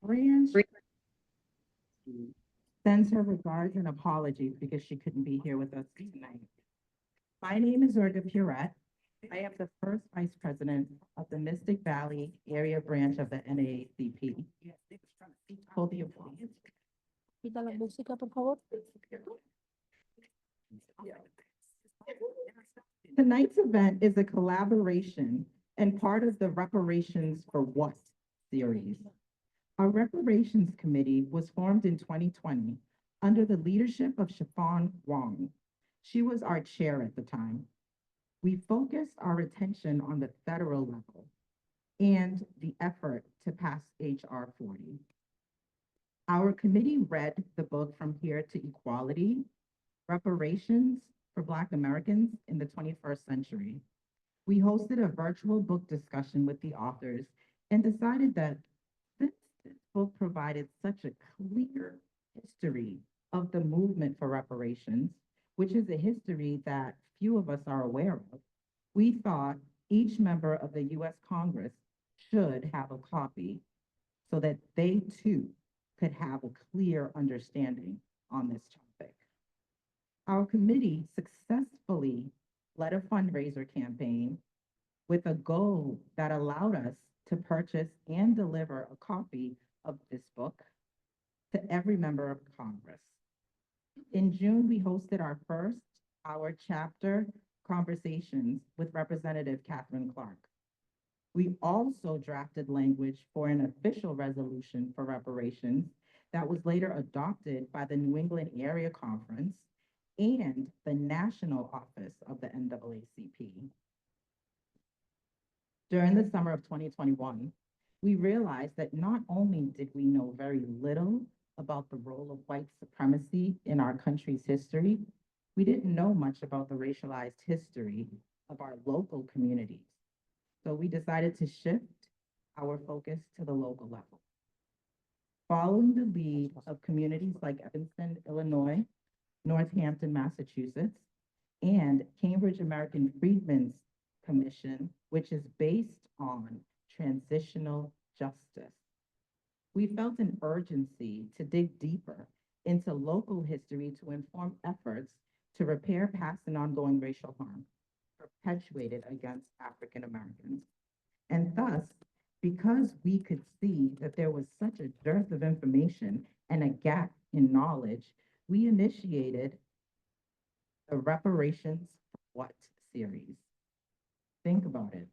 Branch sends her regards and apologies because she couldn't be here with us tonight. My name is Olga Purette. I am the first vice president of the Mystic Valley area branch of the NAACP. Hold the applause. Quita la música, por favor. Tonight's event is a collaboration and part of the Reparations for What series. Our Reparations Committee was formed in 2020 under the leadership of Chiffon Wong. She was our chair at the time. We focused our attention on the federal level and the effort to pass HR 40. Our committee read the book From Here to Equality, Reparations for Black Americans in the 21st Century. We hosted a virtual book discussion with the authors and decided that this book provided such a clear history of the movement for reparations, which is a history that few of us are aware of. We thought each member of the US Congress should have a copy so that they too could have a clear understanding on this topic. Our committee successfully led a fundraiser campaign with a goal that allowed us to purchase and deliver a copy of this book to every member of Congress. In June, we hosted our chapter conversations with Representative Catherine Clark. We also drafted language for an official resolution for reparations that was later adopted by the New England Area Conference and the National Office of the NAACP. During the summer of 2021, we realized that not only did we know very little about the role of white supremacy in our country's history, we didn't know much about the racialized history of our local communities. So we decided to shift our focus to the local level. Following the lead of communities like Evanston, Illinois, Northampton, Massachusetts, and Cambridge American Freedmen's Commission, which is based on transitional justice, we felt an urgency to dig deeper into local history to inform efforts to repair past and ongoing racial harm perpetuated against African Americans. And thus, because we could see that there was such a dearth of information and a gap in knowledge, we initiated the Reparations for What series. Think about it.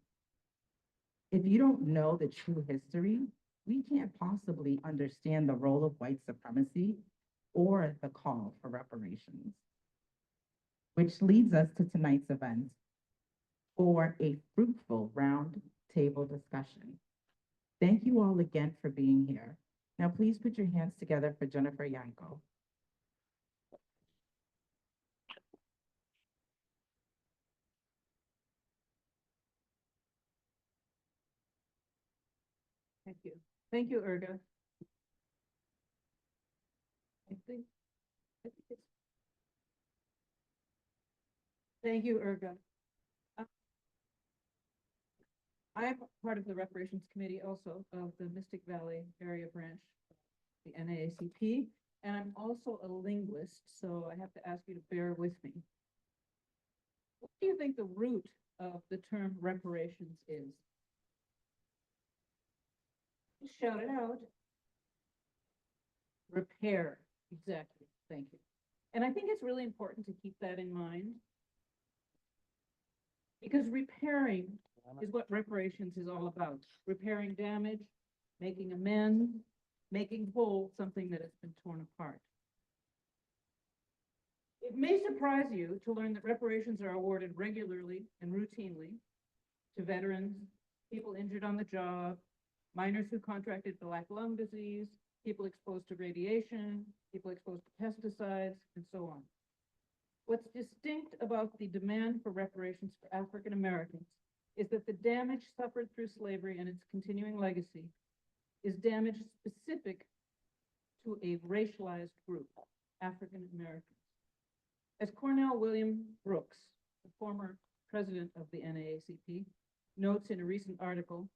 If you don't know the true history, we can't possibly understand the role of white supremacy or the call for reparations. Which leads us to tonight's event for a fruitful round table discussion. Thank you all again for being here. Now please put your hands together for Jennifer Yanko. Thank you. Thank you, Olga. Thank you, Olga. I'm part of the Reparations Committee also of the Mystic Valley area branch, the NAACP, and I'm also a linguist, so I have to ask you to bear with me. What do you think the root of the term reparations is? Shout it out. Repair, exactly, thank you. And I think it's really important to keep that in mind, because repairing is what reparations is all about. Repairing damage, making amends, making whole something that has been torn apart. It may surprise you to learn that reparations are awarded regularly and routinely to veterans, people injured on the job, miners who contracted black lung disease, people exposed to radiation, people exposed to pesticides, and so on. What's distinct about the demand for reparations for African Americans is that the damage suffered through slavery and its continuing legacy is damage specific to a racialized group, African Americans. As Cornell William Brooks, the former president of the NAACP, notes in a recent article,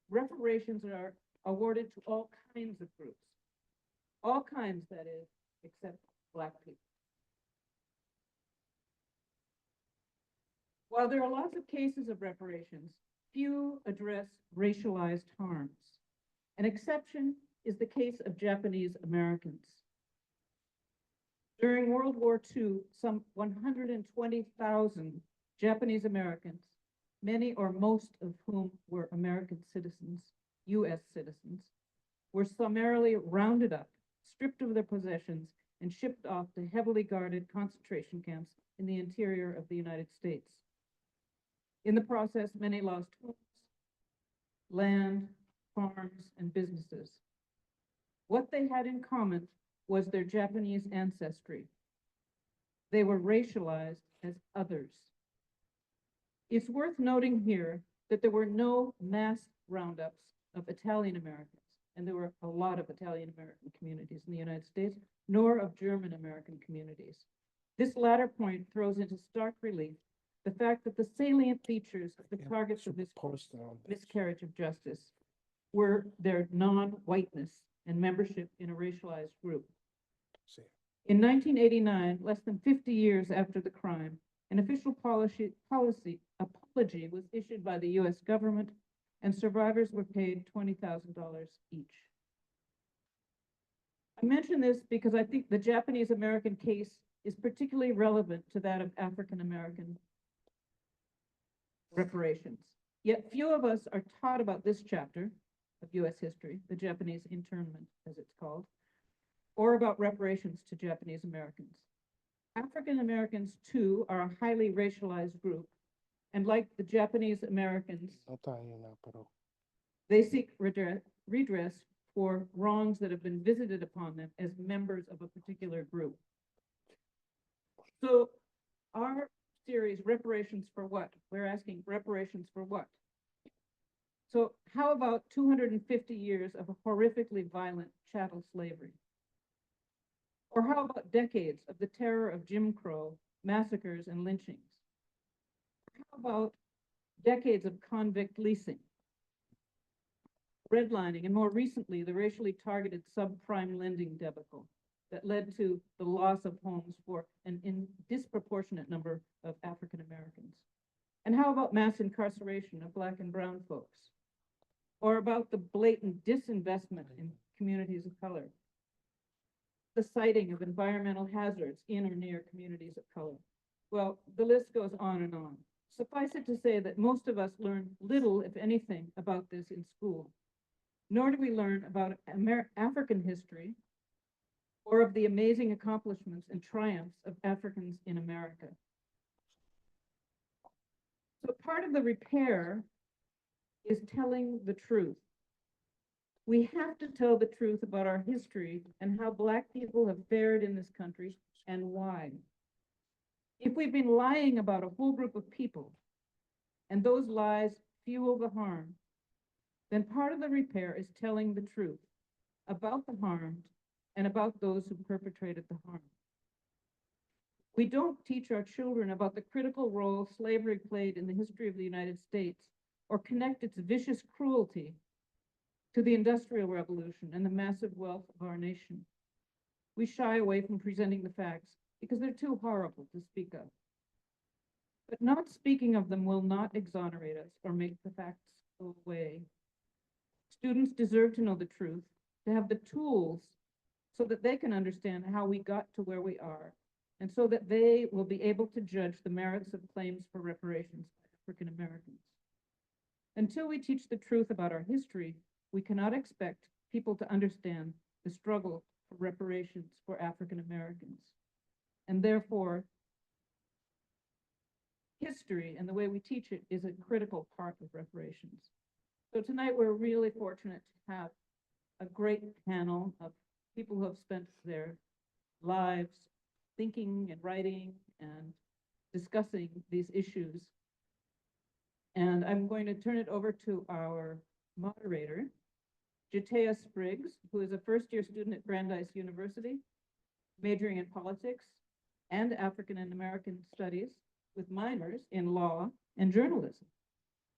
reparations are awarded to all kinds of groups. All kinds, that is, except Black people. While there are lots of cases of reparations, few address racialized harms. An exception is the case of Japanese Americans. During World War II, some 120,000 Japanese Americans, many or most of whom were American citizens, US citizens, were summarily rounded up, stripped of their possessions, and shipped off to heavily guarded concentration camps in the interior of the United States. In the process, many lost homes, land, farms, and businesses. What they had in common was their Japanese ancestry. They were racialized as others. It's worth noting here that there were no mass roundups of Italian Americans, and there were a lot of Italian American communities in the United States, nor of German American communities. This latter point throws into stark relief the fact that the salient features of the targets of this miscarriage of justice were their non-whiteness and membership in a racialized group. In 1989, less than 50 years after the crime, an official policy apology was issued by the US government, and survivors were paid $20,000 each. I mention this because I think the Japanese American case is particularly relevant to that of African American reparations. Yet few of us are taught about this chapter of US history, the Japanese internment, as it's called, or about reparations to Japanese Americans. African Americans, too, are a highly racialized group, and like the Japanese Americans, they seek redress for wrongs that have been visited upon them as members of a particular group. So our series, Reparations for What? We're asking reparations for what? So how about 250 years of a horrifically violent chattel slavery? Or how about decades of the terror of Jim Crow, massacres, and lynchings? How about decades of convict leasing, redlining, and more recently, the racially targeted subprime lending debacle that led to the loss of homes for an disproportionate number of African Americans? And how about mass incarceration of Black and brown folks? Or about the blatant disinvestment in communities of color? The citing of environmental hazards in or near communities of color? Well, the list goes on and on. Suffice it to say that most of us learn little, if anything, about this in school, nor do we learn about African history or of the amazing accomplishments and triumphs of Africans in America. So part of the repair is telling the truth. We have to tell the truth about our history and how Black people have fared in this country and why. If we've been lying about a whole group of people and those lies fuel the harm, then part of the repair is telling the truth about the harmed and about those who perpetrated the harm. We don't teach our children about the critical role slavery played in the history of the United States or connect its vicious cruelty to the Industrial Revolution and the massive wealth of our nation. We shy away from presenting the facts because they're too horrible to speak of. But not speaking of them will not exonerate us or make the facts go away. Students deserve to know the truth, to have the tools so that they can understand how we got to where we are, and so that they will be able to judge the merits of claims for reparations by African Americans. Until we teach the truth about our history, we cannot expect people to understand the struggle for reparations for African Americans. And therefore, history and the way we teach it is a critical part of reparations. So tonight we're really fortunate to have a great panel of people who have spent their lives thinking and writing and discussing these issues. And I'm going to turn it over to our moderator, Jatea Spriggs, who is a first-year student at Brandeis University, majoring in politics and African and American studies with minors in law and journalism.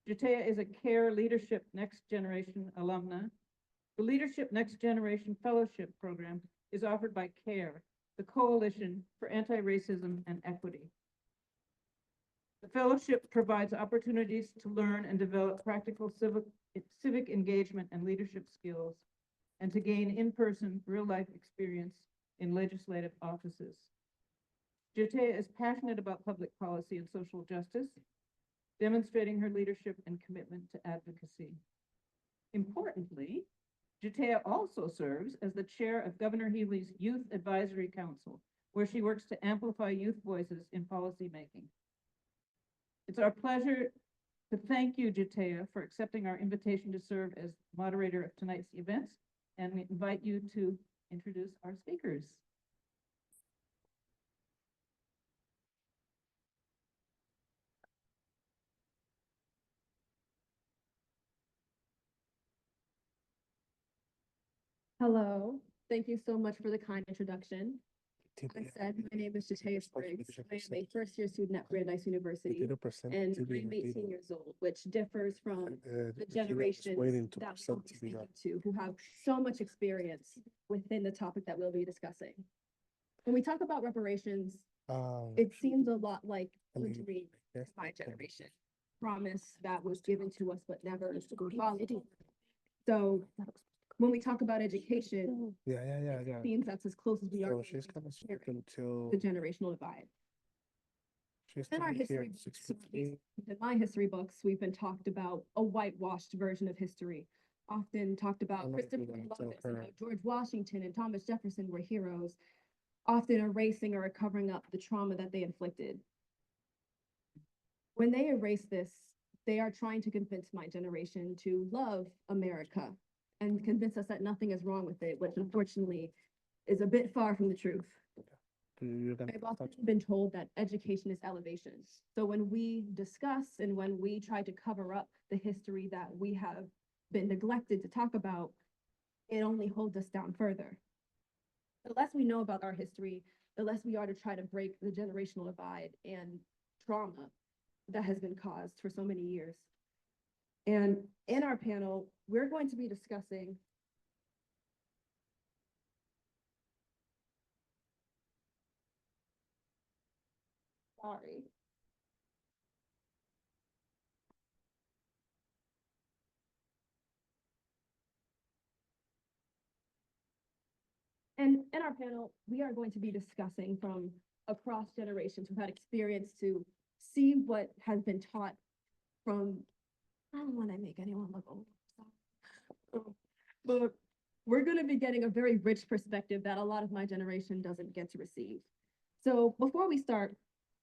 Jatea is a CARE Leadership Next Generation alumna The Leadership Next Generation Fellowship Program is offered by CARE, the Coalition for Anti-Racism and Equity. The fellowship provides opportunities to learn and develop practical civic engagement and leadership skills, and to gain in-person, real-life experience in legislative offices. Jatea is passionate about public policy and social justice, demonstrating her leadership and commitment to advocacy. Importantly, Jatea also serves as the chair of Governor Healey's Youth Advisory Council, where she works to amplify youth voices in policymaking. It's our pleasure to thank you, Jatea, for accepting our invitation to serve as moderator of tonight's events, and we invite you to introduce our speakers. Hello, thank you so much for the kind introduction. I said, my name is Jatea Spriggs. I am a first-year student at Brandeis University, and I'm 18 years old, which differs from the generations that we'll be speaking to, who have so much experience within the topic that we'll be discussing. When we talk about reparations, it seems a lot like literally my generation. Promise that was given to us but never followed. So when we talk about education, Yeah. seems that's as close as we are So to she's kind of speaking the to, generational divide. she's In our coming here history at books, 6:15. in my history books, we've been talked about a whitewashed version of history. Often talked about I'm not Christopher gonna tell Columbus, her. George Washington and Thomas Jefferson were heroes, often erasing or covering up the trauma that they inflicted. When they erase this, they are trying to convince my generation to love America and convince us that nothing is wrong with it, which unfortunately is a bit far from the truth. You're gonna I've often touch- been told that education is elevation. So when we discuss and when we try to cover up the history that we have been neglected to talk about, it only holds us down further. The less we know about our history, the less we are to try to break the generational divide and trauma that has been caused for so many years. And in our panel, we're going to be discussing sorry. And in our panel, we are going to be discussing from across generations who've had experience to see what has been taught from, I don't want to make anyone look old. But we're going to be getting a very rich perspective that a lot of my generation doesn't get to receive. So before we start,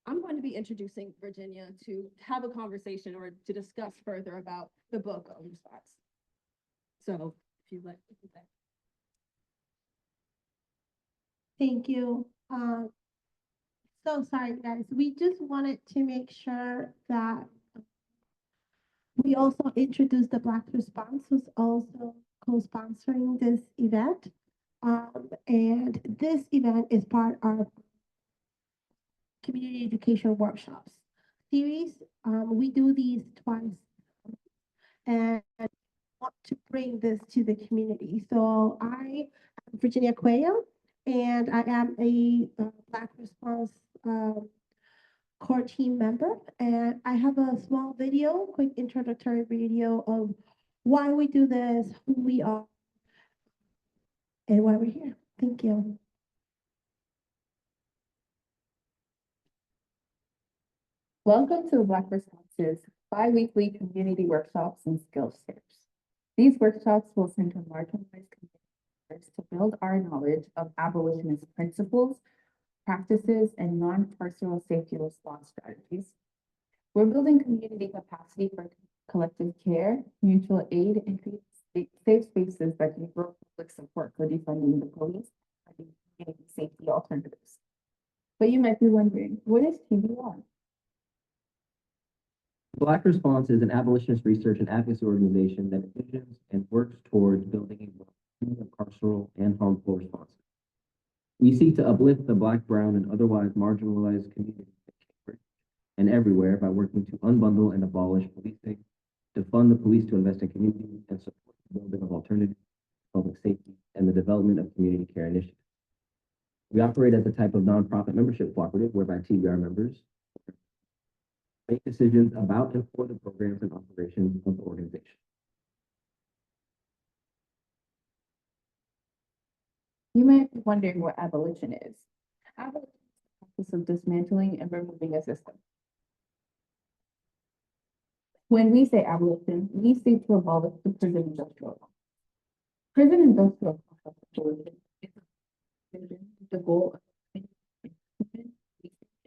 I'm going to be introducing Virginia to have a conversation or to discuss further about the book of response. So if you'd like. Thank you. So sorry, guys. We just wanted to make sure that we also introduce the Black Response, who's also co-sponsoring this event. And this event is part of community education workshops series. We do these twice and want to bring this to the community. So I am Virginia Cuello, and I am a Black Response core team member. And I have a small video, quick introductory video of why we do this, who we are, and why we're here. Thank you. Welcome to the Black Responses bi-weekly community workshops and skills fairs. These workshops will center marginalized communities to build our knowledge of abolitionist principles, practices, and non-carceral safety response strategies. We're building community capacity for collective care, mutual aid, and create safe spaces that can grow public support for defunding the police and community safety alternatives. But you might be wondering, what is TBR? Black Response is an abolitionist research and advocacy organization that envisions and works towards building a more carceral and harmful response. We seek to uplift the Black, brown, and otherwise marginalized communities in Cambridge and everywhere by working to unbundle and abolish policing, to fund the police to invest in communities, and support the building of alternative public safety, and the development of community care initiatives. We operate as a type of nonprofit membership cooperative whereby TBR members make decisions about and for the programs and operations of the organization. You might be wondering what abolition is. Abolition is the practice of dismantling and removing a system. When we say abolition, we seek to abolish the prison industrial complex. Prison industrial complex abolition is a vision with the goal of improvement,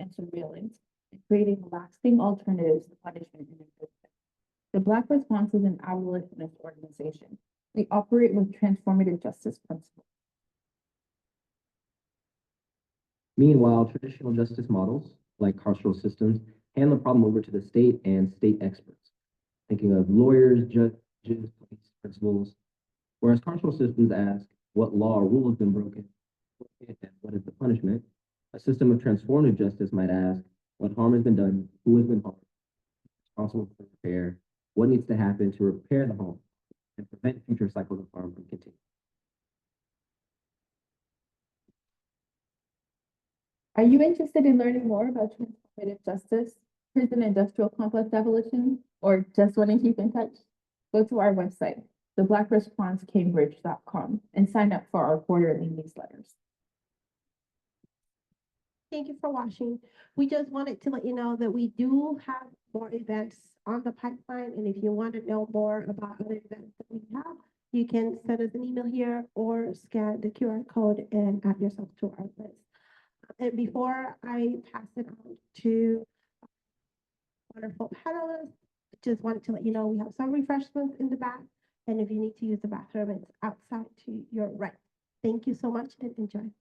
and surveillance and creating lasting alternatives to punishment and imprisonment. The Black Response is an abolitionist organization. We operate with transformative justice principles. Meanwhile, traditional justice models, like carceral systems, hand the problem over to the state and state experts, thinking of lawyers, judges, police, principals, whereas carceral systems ask what law or rule has been broken, and what is the punishment. A system of transformative justice might ask what harm has been done, who has been harmed, responsible for repair, what needs to happen to repair the harm, and prevent future cycles of harm from continuing. Are you interested in learning more about transformative justice, prison industrial complex abolition, or just want to keep in touch? Go to our website, theblackresponcecambridge.com, and sign up for our quarterly newsletters. Thank you for watching. We just wanted to let you know that we do have more events on the pipeline, and if you want to know more about other events that we have, you can send us an email here or scan the QR code and add yourself to our list. And before I pass it on to wonderful panelists, just wanted to let you know we have some refreshments in the back, and if you need to use the bathroom, it's outside to your right. Thank you so much and enjoy.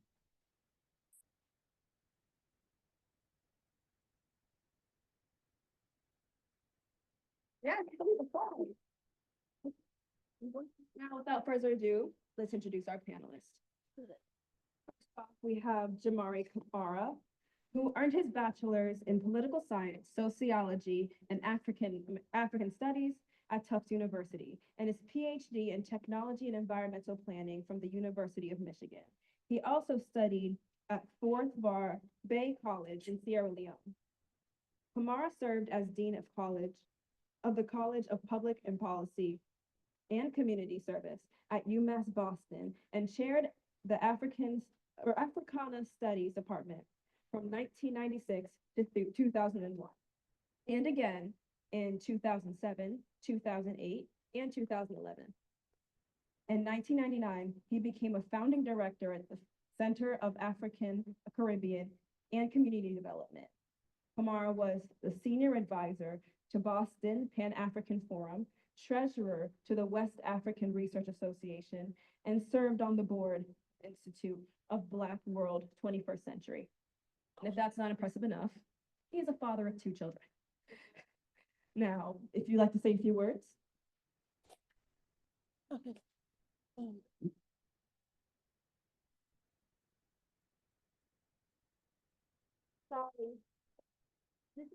Yeah, now, without further ado, let's introduce our panelists. First off, we have Jamari Kapara, who earned his bachelor's in political science, sociology, and African studies at Tufts University, and his PhD in technology and environmental planning from the University of Michigan. He also studied at Fort Bar Bay College in Sierra Leone. Kamara served as Dean of the College of Public and Policy and Community Service at UMass Boston and chaired the Africana Studies Department from 1996 to 2001, and again in 2007, 2008, and 2011. In 1999, he became a founding director at the Center of African, Caribbean, and Community Development. Kamara was the senior advisor to Boston Pan-African Forum, treasurer to the West African Research Association, and served on the board Institute of Black World 21st Century. And if that's not impressive enough, he is a father of 2 children. Now, if you'd like to say a few words. Okay. Sorry. This is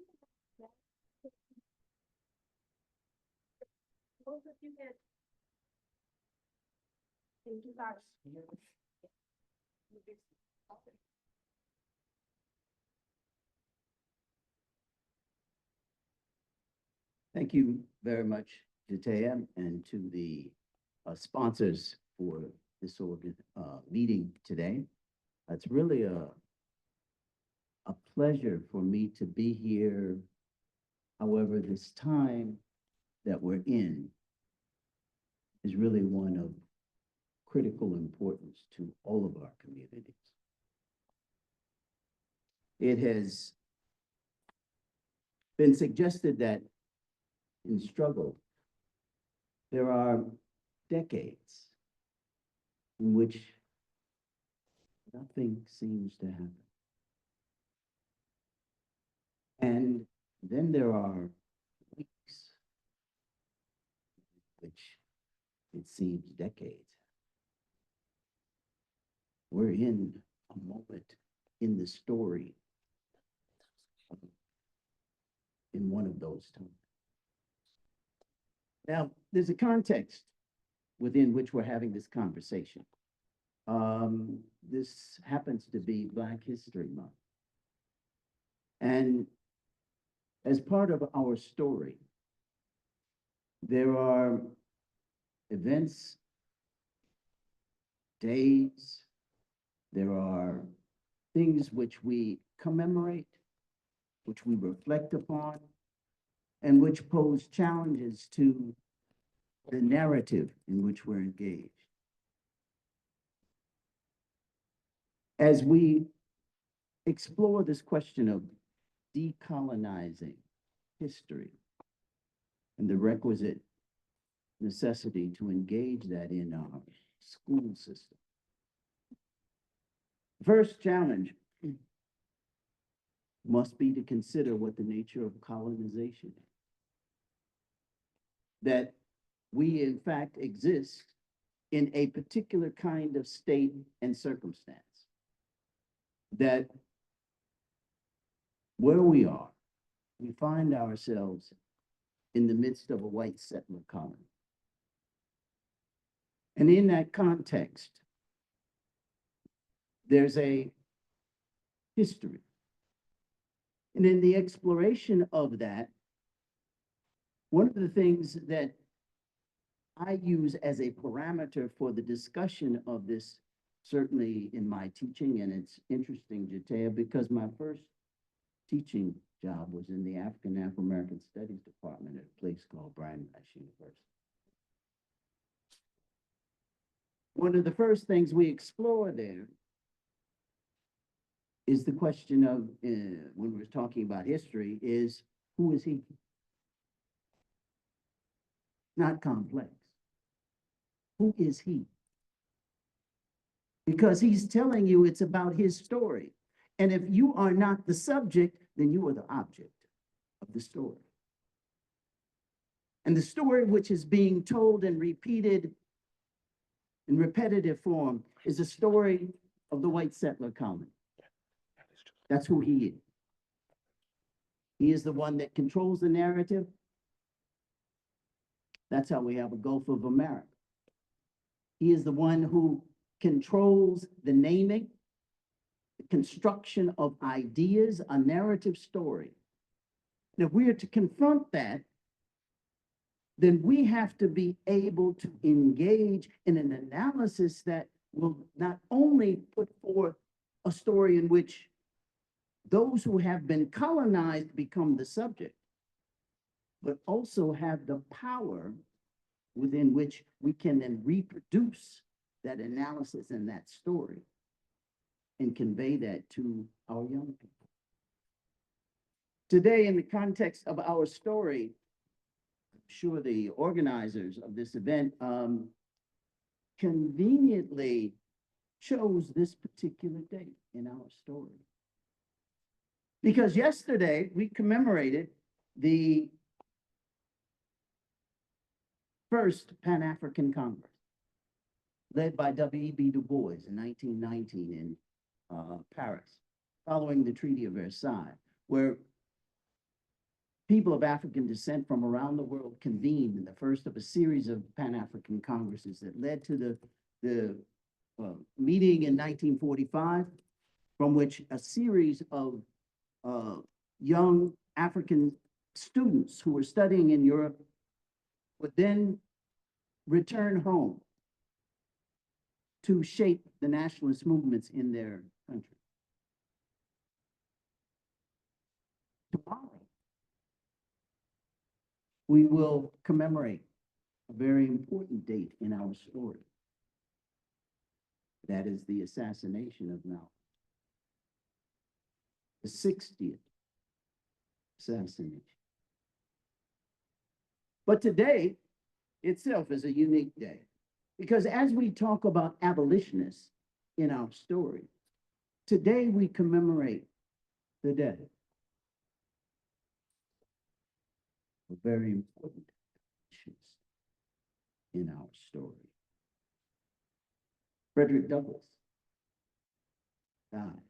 both of you can. Thank you, guys. Thank you very much, Jatea, and to the sponsors for this meeting today. It's really a pleasure for me to be here. However, this time that we're in is really one of critical importance to all of our communities. It has been suggested that in struggle, there are decades in which nothing seems to happen. And then there are weeks, which it seems decades. We're in a moment in the story in one of those times. Now, there's a context within which we're having this conversation. This happens to be Black History Month. And as part of our story, there are events, days, there are things which we commemorate, which we reflect upon, and which pose challenges to the narrative in which we're engaged. As we explore this question of decolonizing history and the requisite necessity to engage that in our school system. First challenge must be to consider what the nature of colonization is. That we in fact exist in a particular kind of state and circumstance. That where we are, we find ourselves in the midst of a white settler colony. And in that context, there's a history. And in the exploration of that, one of the things that I use as a parameter for the discussion of this, certainly in my teaching, and it's interesting, Jatea, because my first teaching job was in the African Studies Department at a place called Brandeis University. One of the first things we explore there is the question of, when we're talking about history, is who is he? Not complex. Who is he? Because he's telling you it's about his story. And if you are not the subject, then you are the object of the story. And the story which is being told and repeated in repetitive form is the story of the white settler colony. That's who he is. He is the one that controls the narrative. That's how we have a Gulf of America. He is the one who controls the naming, the construction of ideas, a narrative story. And if we are to confront that, then we have to be able to engage in an analysis that will not only put forth a story in which those who have been colonized become the subject, but also have the power within which we can then reproduce that analysis and that story and convey that to our young people. Today, in the context of our story, I'm sure the organizers of this event conveniently chose this particular date in our story. Because yesterday we commemorated the first Pan-African Congress, led by W.E.B. Du Bois in 1919 in Paris, following the Treaty of Versailles, where people of African descent from around the world convened in the first of a series of Pan-African Congresses that led to the meeting in 1945, from which a series of young African students who were studying in Europe would then return home to shape the nationalist movements in their country. Tomorrow, we will commemorate a very important date in our story. That is the assassination of Malcolm. The 60th assassination. But today itself is a unique day, because as we talk about abolitionists in our story, today we commemorate the death of very important abolitionists in our story. Frederick Douglass died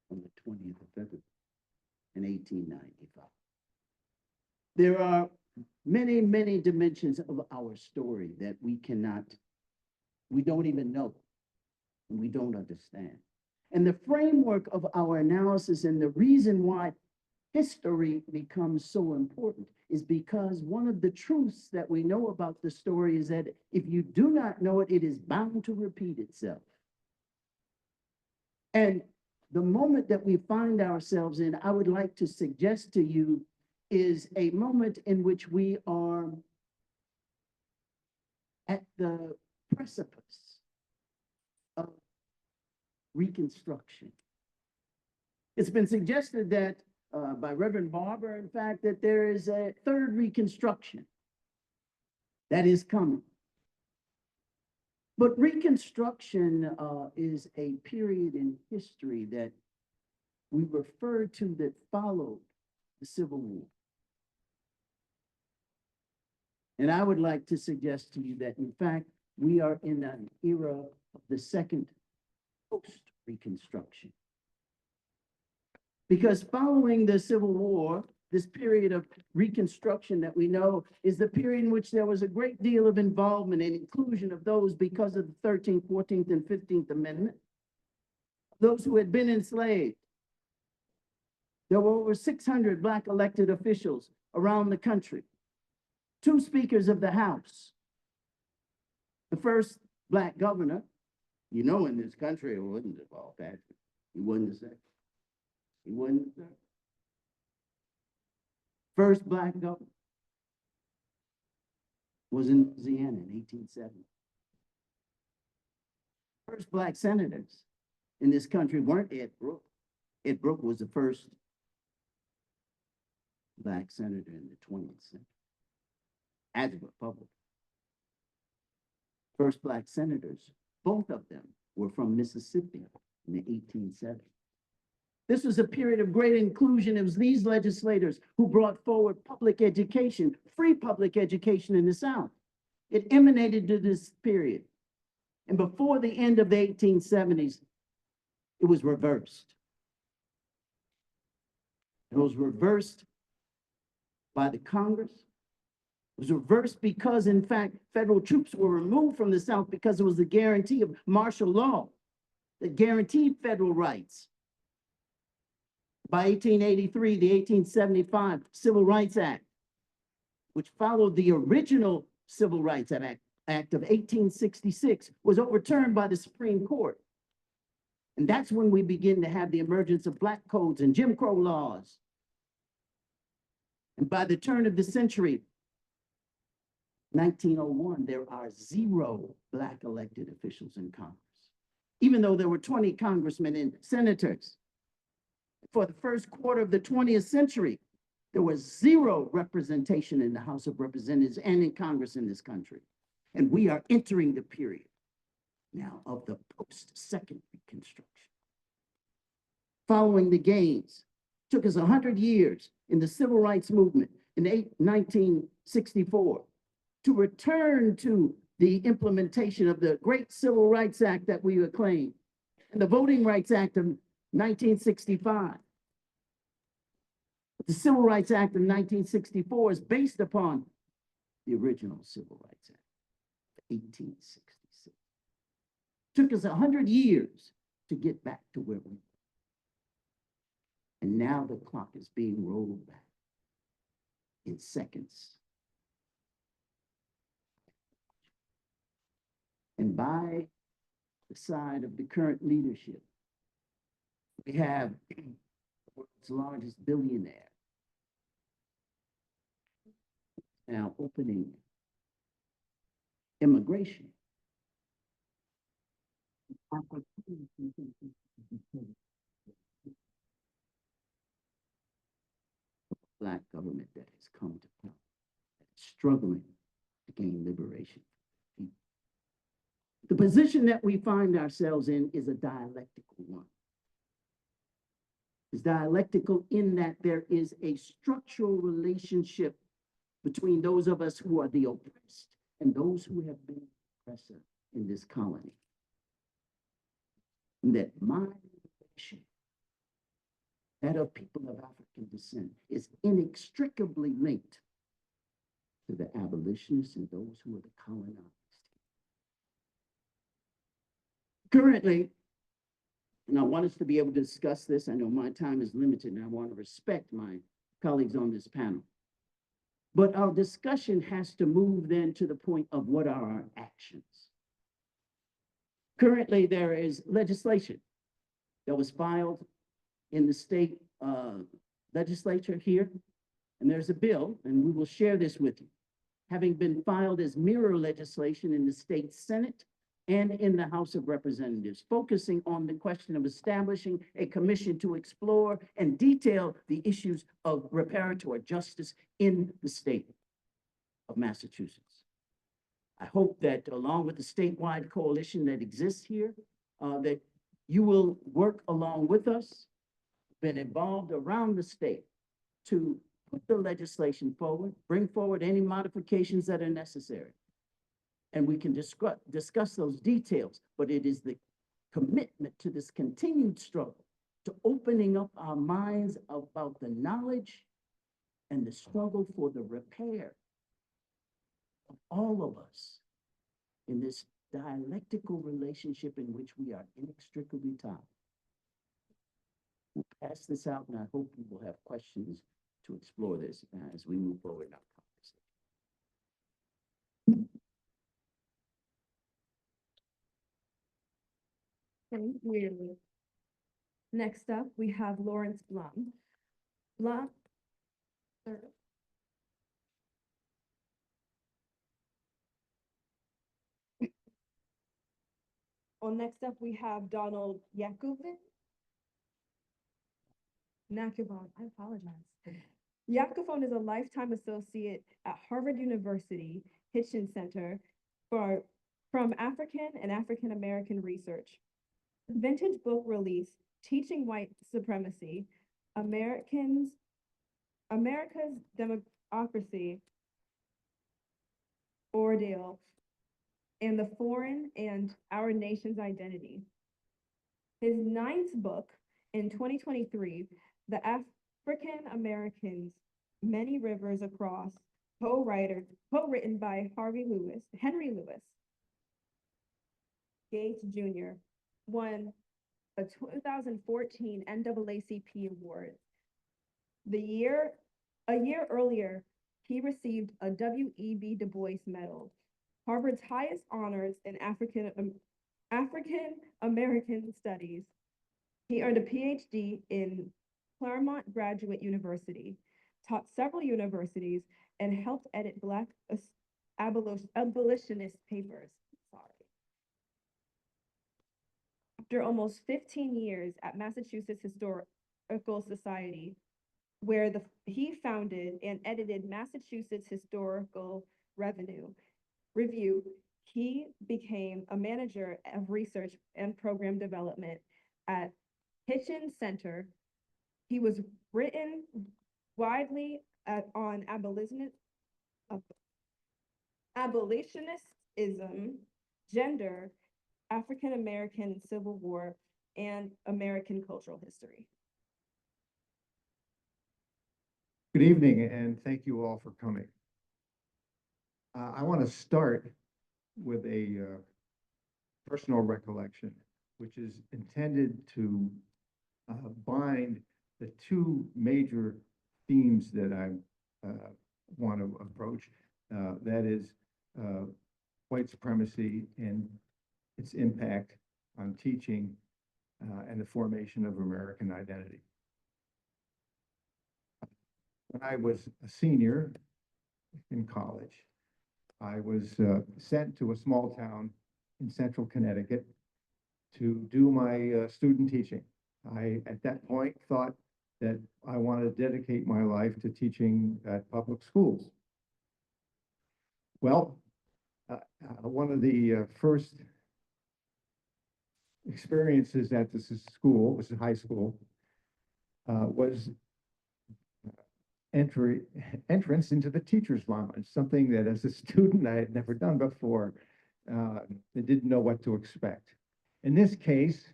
on the 20th of February in 1895. There are many, many dimensions of our story that we cannot we don't even know, and we don't understand. And the framework of our analysis and the reason why history becomes so important is because one of the truths that we know about the story is that if you do not know it, it is bound to repeat itself. And the moment that we find ourselves in, I would like to suggest to you, is a moment in which we are at the precipice of reconstruction. It's been suggested that by Reverend Barber, in fact, that there is a third reconstruction that is coming. But reconstruction is a period in history that we refer to that followed the Civil War. And I would like to suggest to you that, in fact, we are in an era of the second post-Reconstruction. Because following the Civil War, this period of Reconstruction that we know is the period in which there was a great deal of involvement and inclusion of those because of the 13th, 14th, and 15th Amendment, those who had been enslaved. There were over 600 Black elected officials around the country, 2 speakers of the House, the first Black governor, you know, in this country, it wasn't Paul Patrick. He wasn't the second. He wasn't the third. First Black governor was in Louisiana in 1870. First Black senators in this country weren't Ed Brooke. Ed Brooke was the first Black senator in the 20th century as a Republican. First Black senators, both of them were from Mississippi in the 1870s. This was a period of great inclusion. It was these legislators who brought forward public education, free public education in the South. It emanated to this period. And before the end of the 1870s, it was reversed. It was reversed by the Congress. It was reversed because, in fact, federal troops were removed from the South because it was the guarantee of martial law that guaranteed federal rights. By 1883, the 1875 Civil Rights Act, which followed the original Civil Rights Act of 1866, was overturned by the Supreme Court. And that's when we begin to have the emergence of Black codes and Jim Crow laws. And by the turn of the century, 1901, there are 0 Black elected officials in Congress, even though there were 20 congressmen and senators. For the first quarter of the 20th century, there was 0 representation in the House of Representatives and in Congress in this country. And we are entering the period now of the post-Second Reconstruction. Following the gains, it took us 100 years in the Civil Rights Movement in 1964 to return to the implementation of the great Civil Rights Act that we acclaimed and the Voting Rights Act of 1965. The Civil Rights Act of 1964 is based upon the original Civil Rights Act of 1866. Took us 100 years to get back to where we were. And now the clock is being rolled back in seconds. And by the side of the current leadership, we have the world's largest billionaire now opening immigration. Black government that has come to power, that is struggling to gain liberation. The position that we find ourselves in is a dialectical one. It's dialectical in that there is a structural relationship between those of us who are the oppressed and those who have been oppressor in this colony. And that my liberation, that of people of African descent, is inextricably linked to the abolitionists and those who are the colonized. Currently, and I want us to be able to discuss this. I know my time is limited and I want to respect my colleagues on this panel. But our discussion has to move then to the point of what are our actions. Currently, there is legislation that was filed in the state legislature here, and there's a bill, and we will share this with you, having been filed as mirror legislation in the state Senate and in the House of Representatives, focusing on the question of establishing a commission to explore and detail the issues of reparatory justice in the state of Massachusetts. I hope that along with the statewide coalition that exists here, that you will work along with us, been involved around the state to put the legislation forward, bring forward any modifications that are necessary. And we can discuss those details, but it is the commitment to this continued struggle, to opening up our minds about the knowledge and the struggle for the repair of all of us in this dialectical relationship in which we are inextricably tied. We'll pass this out, and I hope you will have questions to explore this as we move forward in our conversation. Thank you. Next up, we have Lawrence Blum. Blum. Well, next up, we have Donald Yakubin. Nakivon, I apologize. Yakubon is a lifetime associate at Harvard University Hitchens Center from African and African American research. Vintage book release, Teaching White Supremacy, America's Democracy Ordeal, and the Foreign and Our Nation's Identity. His ninth book in 2023, The African Americans, Many Rivers Across, co-written by Henry Lewis Gates Jr., won a 2014 NAACP award. A year earlier, he received a W.E.B. Du Bois Medal, Harvard's highest honors in African American Studies. He earned a PhD in Claremont Graduate University, taught several universities, and helped edit Black abolitionist papers. After almost 15 years at Massachusetts Historical Society, where he founded and edited Massachusetts Historical Review, he became a manager of research and program development at Hitchens Center. He was written widely on abolitionism, gender, African American Civil War, and American cultural history. Good evening, and thank you all for coming. I want to start with a personal recollection, which is intended to bind the two major themes that I want to approach. That is white supremacy and its impact on teaching and the formation of American identity. When I was a senior in college, I was sent to a small town in central Connecticut to do my student teaching. I, at that point, thought that I wanted to dedicate my life to teaching at public schools. Well, one of the first experiences at this school, it was a high school, was entrance into the teacher's lounge, something that as a student I had never done before. I didn't know what to expect. In this case,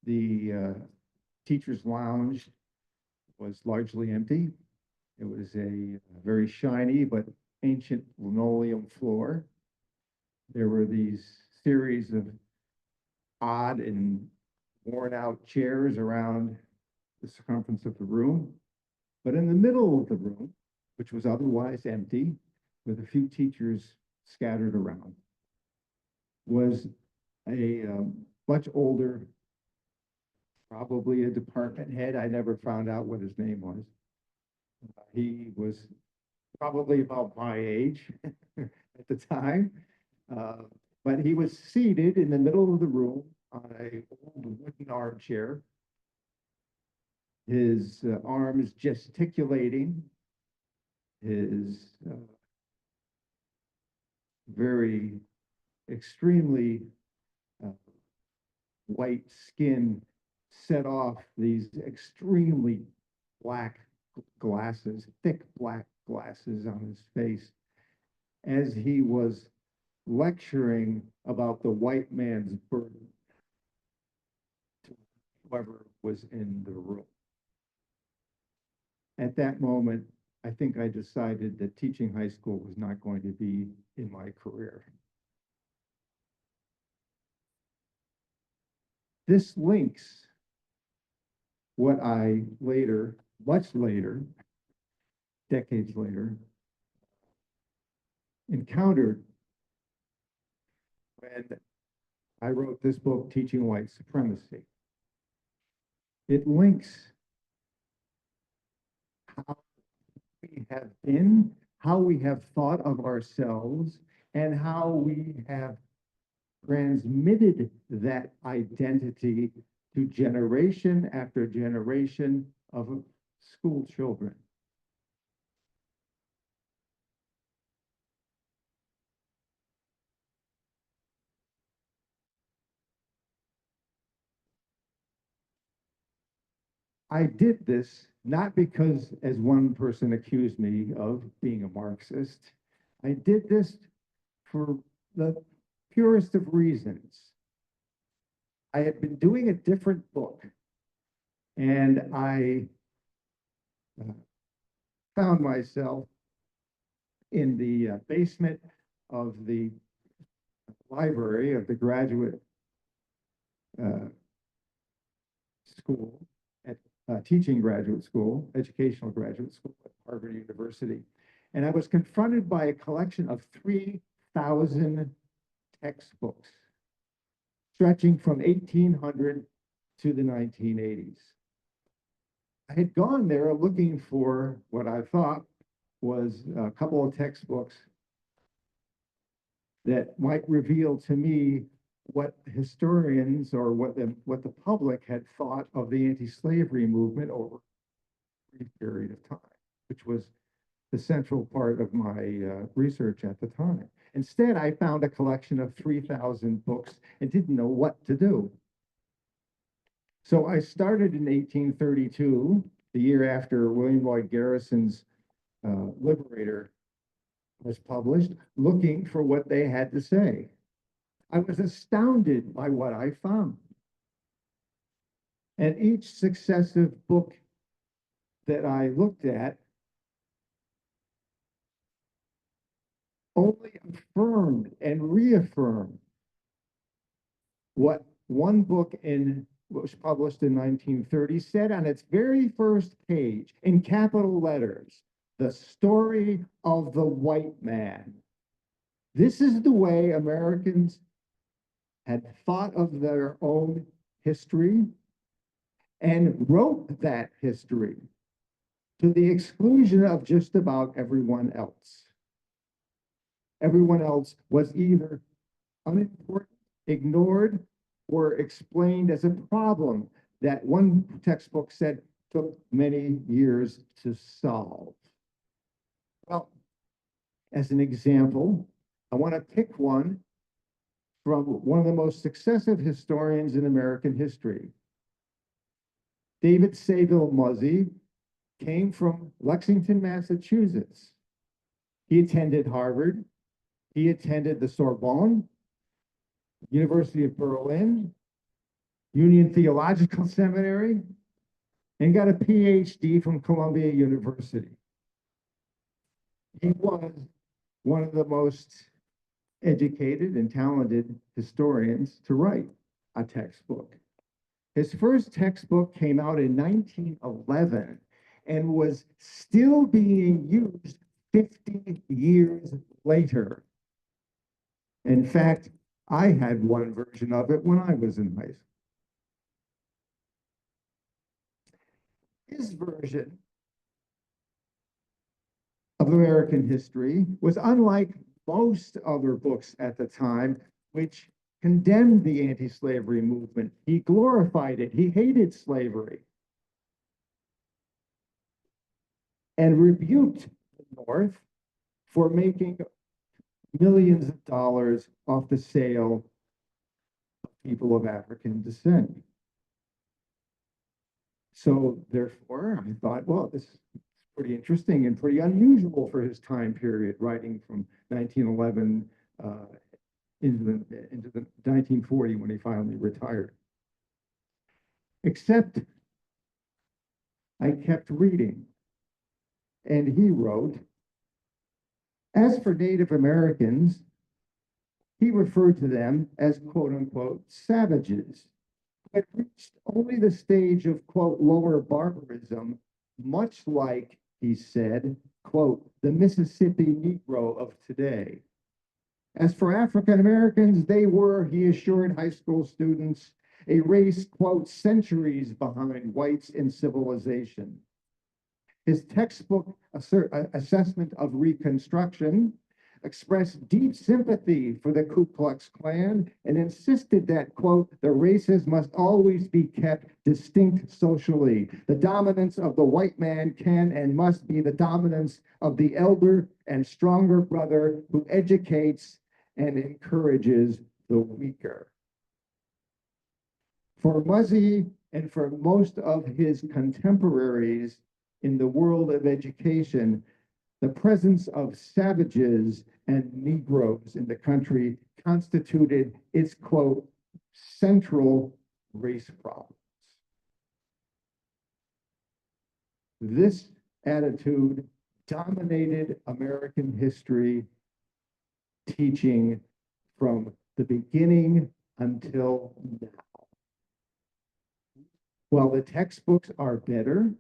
the teacher's lounge was largely empty. It was a very shiny but ancient linoleum floor. There were these series of odd and worn out chairs around the circumference of the room. But in the middle of the room, which was otherwise empty, with a few teachers scattered around, was a much older, probably a department head. I never found out what his name was. He was probably about my age at the time. But he was seated in the middle of the room on a old wooden armchair. His arms gesticulating, his very extremely white skin set off these extremely black glasses, thick black glasses on his face, as he was lecturing about the white man's burden to whoever was in the room. At that moment, I think I decided that teaching high school was not going to be in my career. This links what I later, much later, decades later, encountered when I wrote this book, Teaching White Supremacy. It links how we have been, how we have thought of ourselves, and how we have transmitted that identity to generation after generation of school children. I did this not because, as one person accused me of being a Marxist, I did this for the purest of reasons. I had been doing a different book, and I found myself in the basement of the library of the graduate school, at teaching graduate school, educational graduate school at Harvard University. And I was confronted by a collection of 3,000 textbooks stretching from 1800 to the 1980s. I had gone there looking for what I thought was a couple of textbooks that might reveal to me what historians or what the public had thought of the anti-slavery movement over a brief period of time, which was the central part of my research at the time. Instead, I found a collection of 3,000 books and didn't know what to do. So I started in 1832, the year after William Lloyd Garrison's Liberator was published, looking for what they had to say. I was astounded by what I found. And each successive book that I looked at only affirmed and reaffirmed what one book was published in 1930 said on its very first page in capital letters: the story of the white man. This is the way Americans had thought of their own history and wrote that history to the exclusion of just about everyone else. Everyone else was either unimportant, ignored, or explained as a problem that one textbook said took many years to solve. Well, as an example, I want to pick one from one of the most successive historians in American history. David Sayville Muzzy came from Lexington, Massachusetts. He attended Harvard. He attended the Sorbonne, University of Berlin, Union Theological Seminary, and got a PhD from Columbia University. He was one of the most educated and talented historians to write. a textbook. His first textbook came out in 1911 and was still being used 50 years later. In fact, I had one version of it when I was in high school. His version of American history was unlike most other books at the time, which condemned the anti-slavery movement. He glorified it. He hated slavery and rebuked the North for making millions of dollars off the sale of people of African descent. So therefore, I thought, well, this is pretty interesting and pretty unusual for his time period, writing from 1911 into the 1940 when he finally retired. Except I kept reading, and he wrote, as for Native Americans, he referred to them as quote unquote savages, who had reached only the stage of quote lower barbarism, much like, he said, quote, the Mississippi Negro of today. As for African Americans, they were, he assured high school students, a race, quote, centuries behind whites in civilization. His textbook assessment of Reconstruction expressed deep sympathy for the Ku Klux Klan and insisted that, quote, the races must always be kept distinct socially. The dominance of the white man can and must be the dominance of the elder and stronger brother who educates and encourages the weaker. For Muzzy and for most of his contemporaries in the world of education, the presence of savages and Negroes in the country constituted its, quote, central race problems. This attitude dominated American history teaching from the beginning until now. While the textbooks are better,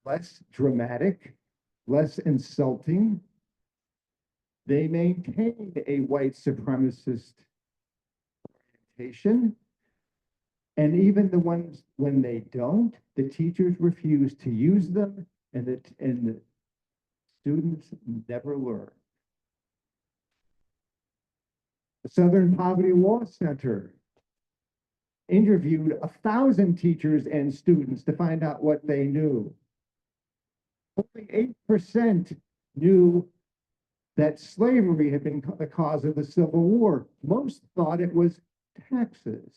less dramatic, less insulting, they maintain a white supremacist orientation. And even the ones when they don't, the teachers refuse to use them, and the students never learn. The Southern Poverty Law Center interviewed 1,000 teachers and students to find out what they knew. Only 8% knew that slavery had been the cause of the Civil War. Most thought it was taxes.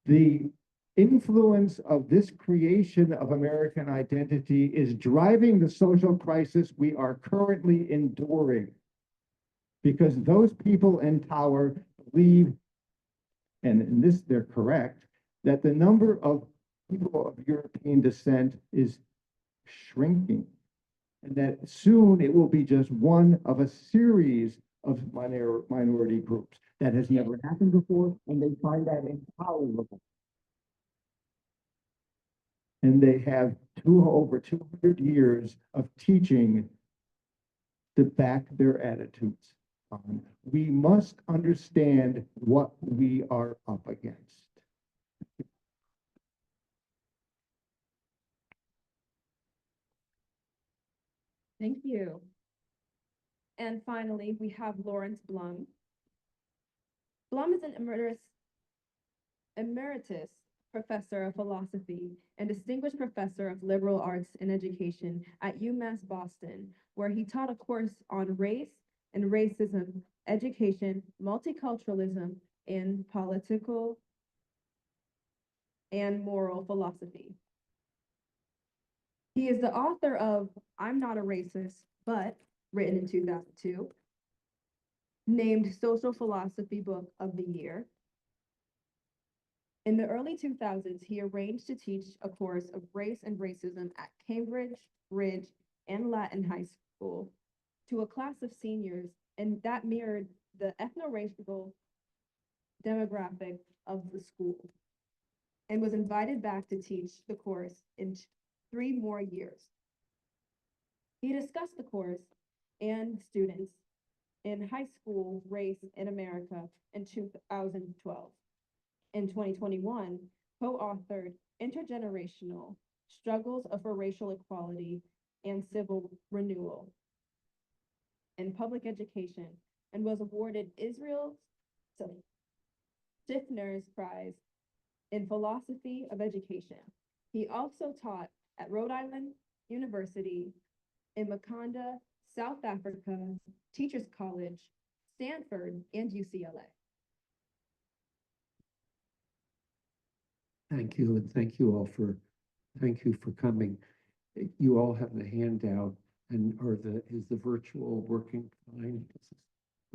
The influence of this creation of American identity is driving the social crisis we are currently enduring, because those people in power believe, and in this they're correct, that the number of people of European descent is shrinking, and that soon it will be just one of a series of minority groups. That has never happened before, and they find that intolerable. And they have over 200 years of teaching to back their attitudes on. We must understand what we are up against. Thank you. And finally, we have Lawrence Blum. Blum is an emeritus professor of philosophy and distinguished professor of liberal arts and education at UMass Boston, where he taught a course on race and racism, education, multiculturalism, and political and moral philosophy. He is the author of I'm Not a Racist, But, written in 2002, named Social Philosophy Book of the Year. In the early 2000s, he arranged to teach a course of race and racism at Cambridge, Ridge, and Latin High School to a class of seniors, and that mirrored the ethno-racial demographic of the school and was invited back to teach the course in 3 more years. He discussed the course and students in high school race in America in 2012. In 2021, co-authored Intergenerational Struggles for Racial Equality and Civil Renewal in Public Education and was awarded Israel Stifner's Prize in Philosophy of Education. He also taught at Rhode Island University, in Makanda, South Africa, Teachers College, Stanford, and UCLA. Thank you, and thank you for coming. You all have the handout, and is the virtual working fine?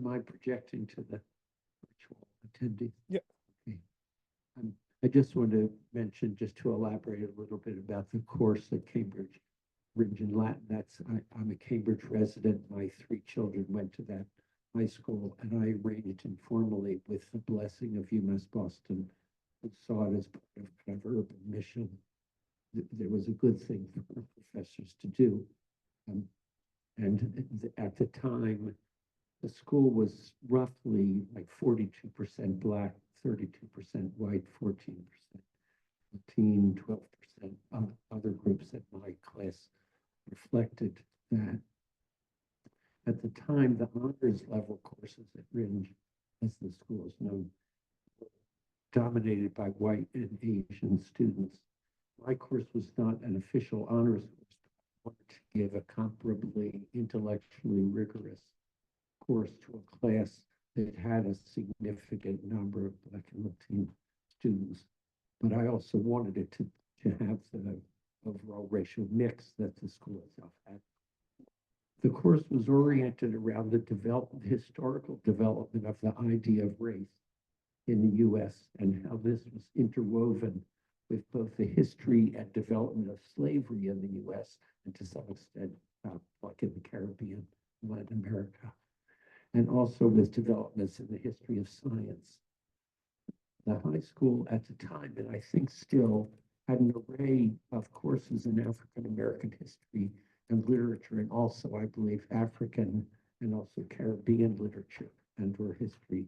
Am I projecting to the virtual attendee? Yeah. Okay. I just want to mention, just to elaborate a little bit about the course at Cambridge Ridge in Latin. I'm a Cambridge resident. My 3 children went to that high school, and I arranged informally with the blessing of UMass Boston and saw it as part of kind of urban mission. There was a good thing for professors to do. At the time, the school was roughly like 42% Black, 32% white, 14% Latino, 12% other groups in my class reflected that. At the time, the honors level courses at Ringe, as the school is known, were dominated by white and Asian students. My course was not an official honors course. I wanted to give a comparably intellectually rigorous course to a class that had a significant number of Black and Latino students. But I also wanted it to have the overall racial mix that the school itself had. The course was oriented around the historical development of the idea of race in the US and how this was interwoven with both the history and development of slavery in the US and to some extent, like in the Caribbean, Latin America, and also with developments in the history of science. The high school at the time, and I think still, had an array of courses in African American history and literature, and also, I believe, African and also Caribbean literature and or history.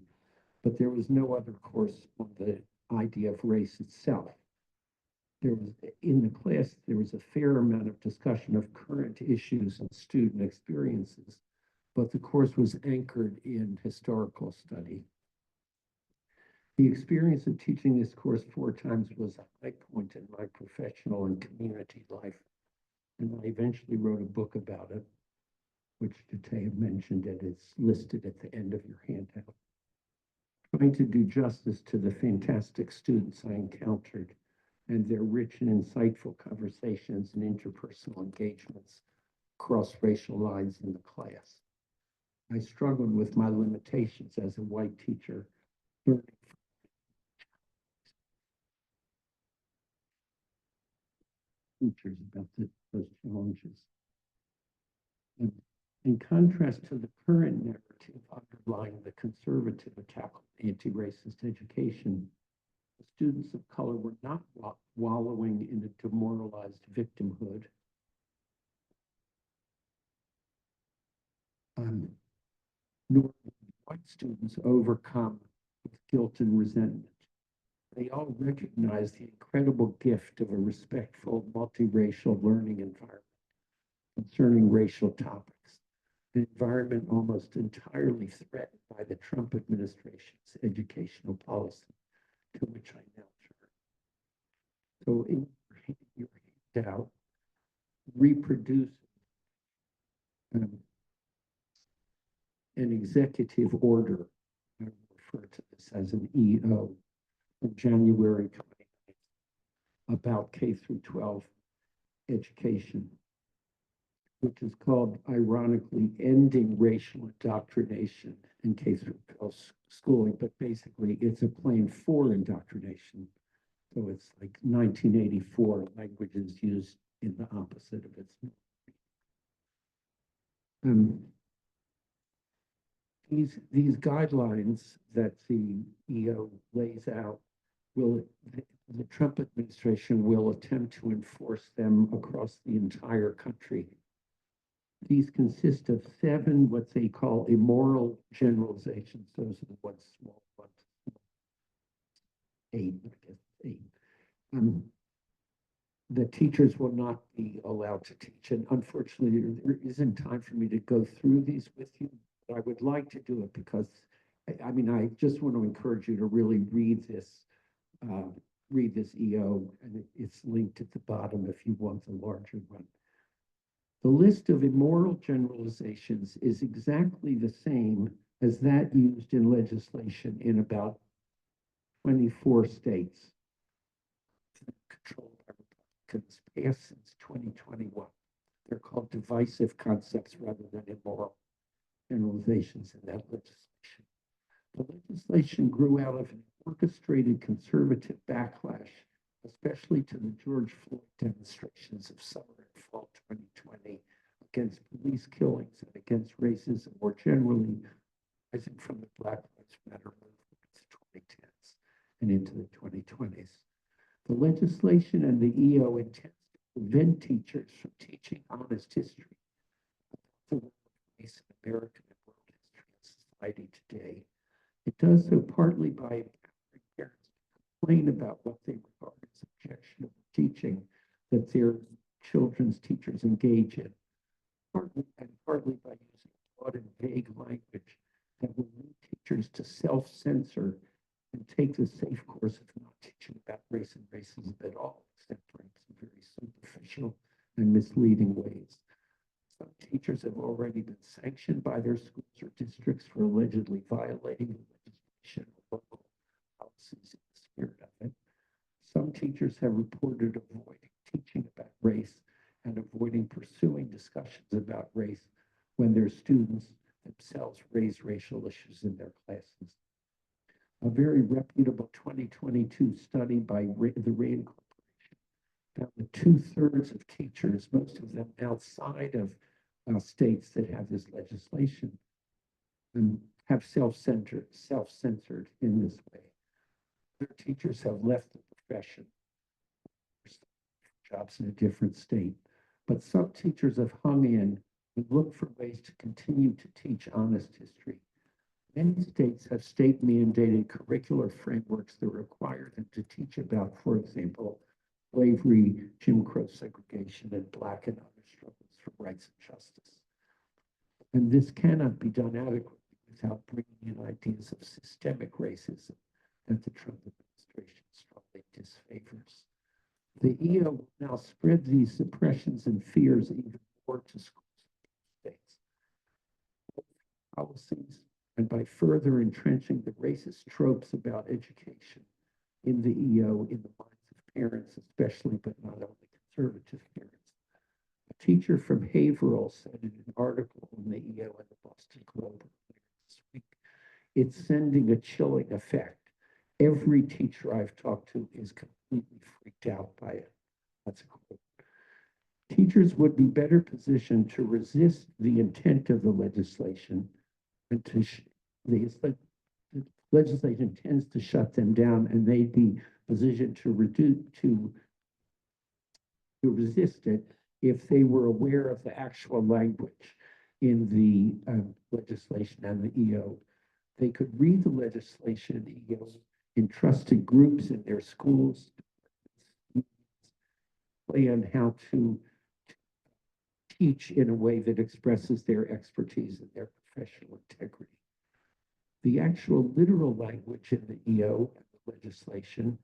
But there was no other course on the idea of race itself. In the class, there was a fair amount of discussion of current issues and student experiences, but the course was anchored in historical study. The experience of teaching this course 4 times was a high point in my professional and community life. And I eventually wrote a book about it, which Jataya mentioned, and it's listed at the end of your handout. Trying to do justice to the fantastic students I encountered and their rich and insightful conversations and interpersonal engagements across racial lines in the class. I struggled with my limitations as a white teacher, learning teachers about those challenges. And in contrast to the current narrative underlying the conservative attack on anti-racist education, the students of color were not wallowing in a demoralized victimhood. Nor were white students overcome with guilt and resentment. They all recognize the incredible gift of a respectful, multiracial learning environment concerning racial topics, an environment almost entirely threatened by the Trump administration's educational policy, to which I now turn. So in your handout, reproduce an executive order, I refer to this as an EO, from January 29th about K through 12 education, which is called, ironically, Ending Racial Indoctrination in K through 12 schooling, but basically it's a plan for indoctrination. So it's like 1984 language is used in the opposite of its. These guidelines that the EO lays out will, the Trump administration will attempt to enforce them across the entire country. These consist of 7 what they call immoral generalizations. Those are the ones, small ones. 8, I guess, 8. The teachers will not be allowed to teach. And unfortunately, there isn't time for me to go through these with you. But I would like to do it because, I mean, I just want to encourage you to really read this EO, and it's linked at the bottom if you want the larger one. The list of immoral generalizations is exactly the same as that used in legislation in about 24 states controlled by Republicans, passed since 2021. They're called divisive concepts rather than immoral generalizations in that legislation. The legislation grew out of an orchestrated conservative backlash, especially to the George Floyd demonstrations of summer and fall 2020 against police killings and against racism more generally, rising from the Black Lives Matter movement of the 2010s and into the 2020s. The legislation and the EO intends to prevent teachers from teaching honest history about the race in American and world history and society today. It does so partly by empowering parents to complain about what they regard as objectionable teaching that their children's teachers engage in, partly by using broad and vague language that will lead teachers to self-censor and take the safe course of not teaching about race and racism at all, except for in some very superficial and misleading ways. Some teachers have already been sanctioned by their schools or districts for allegedly violating the legislation or local policies in the spirit of it. Some teachers have reported avoiding teaching about race and avoiding pursuing discussions about race when their students themselves raise racial issues in their classes. A very reputable 2022 study by the RAND Corporation found that 2/3 of teachers, most of them outside of states that have this legislation, have self-censored in this way. Other teachers have left the profession, jobs in a different state, but some teachers have hung in and looked for ways to continue to teach honest history. Many states have state-mandated curricular frameworks that require them to teach about, for example, slavery, Jim Crow segregation, and Black and other struggles for rights and justice. And this cannot be done adequately without bringing in ideas of systemic racism that the Trump administration strongly disfavors. The EO will now spread these suppressions and fears even more to schools and states. Policies, and by further entrenching the racist tropes about education in the EO in the minds of parents, especially, but not only conservative parents. A teacher from Haverhill said in an article in the EO and the Boston Globe this week, it's sending a chilling effect. Every teacher I've talked to is completely freaked out by it. That's a quote. Teachers would be better positioned to resist the intent of the legislation and to the legislation tends to shut them down, and they'd be positioned to resist it if they were aware of the actual language in the legislation and the EO. They could read the legislation and EO in trusted groups in their schools, plan how to teach in a way that expresses their expertise and their professional integrity. The actual literal language in the EO and the legislation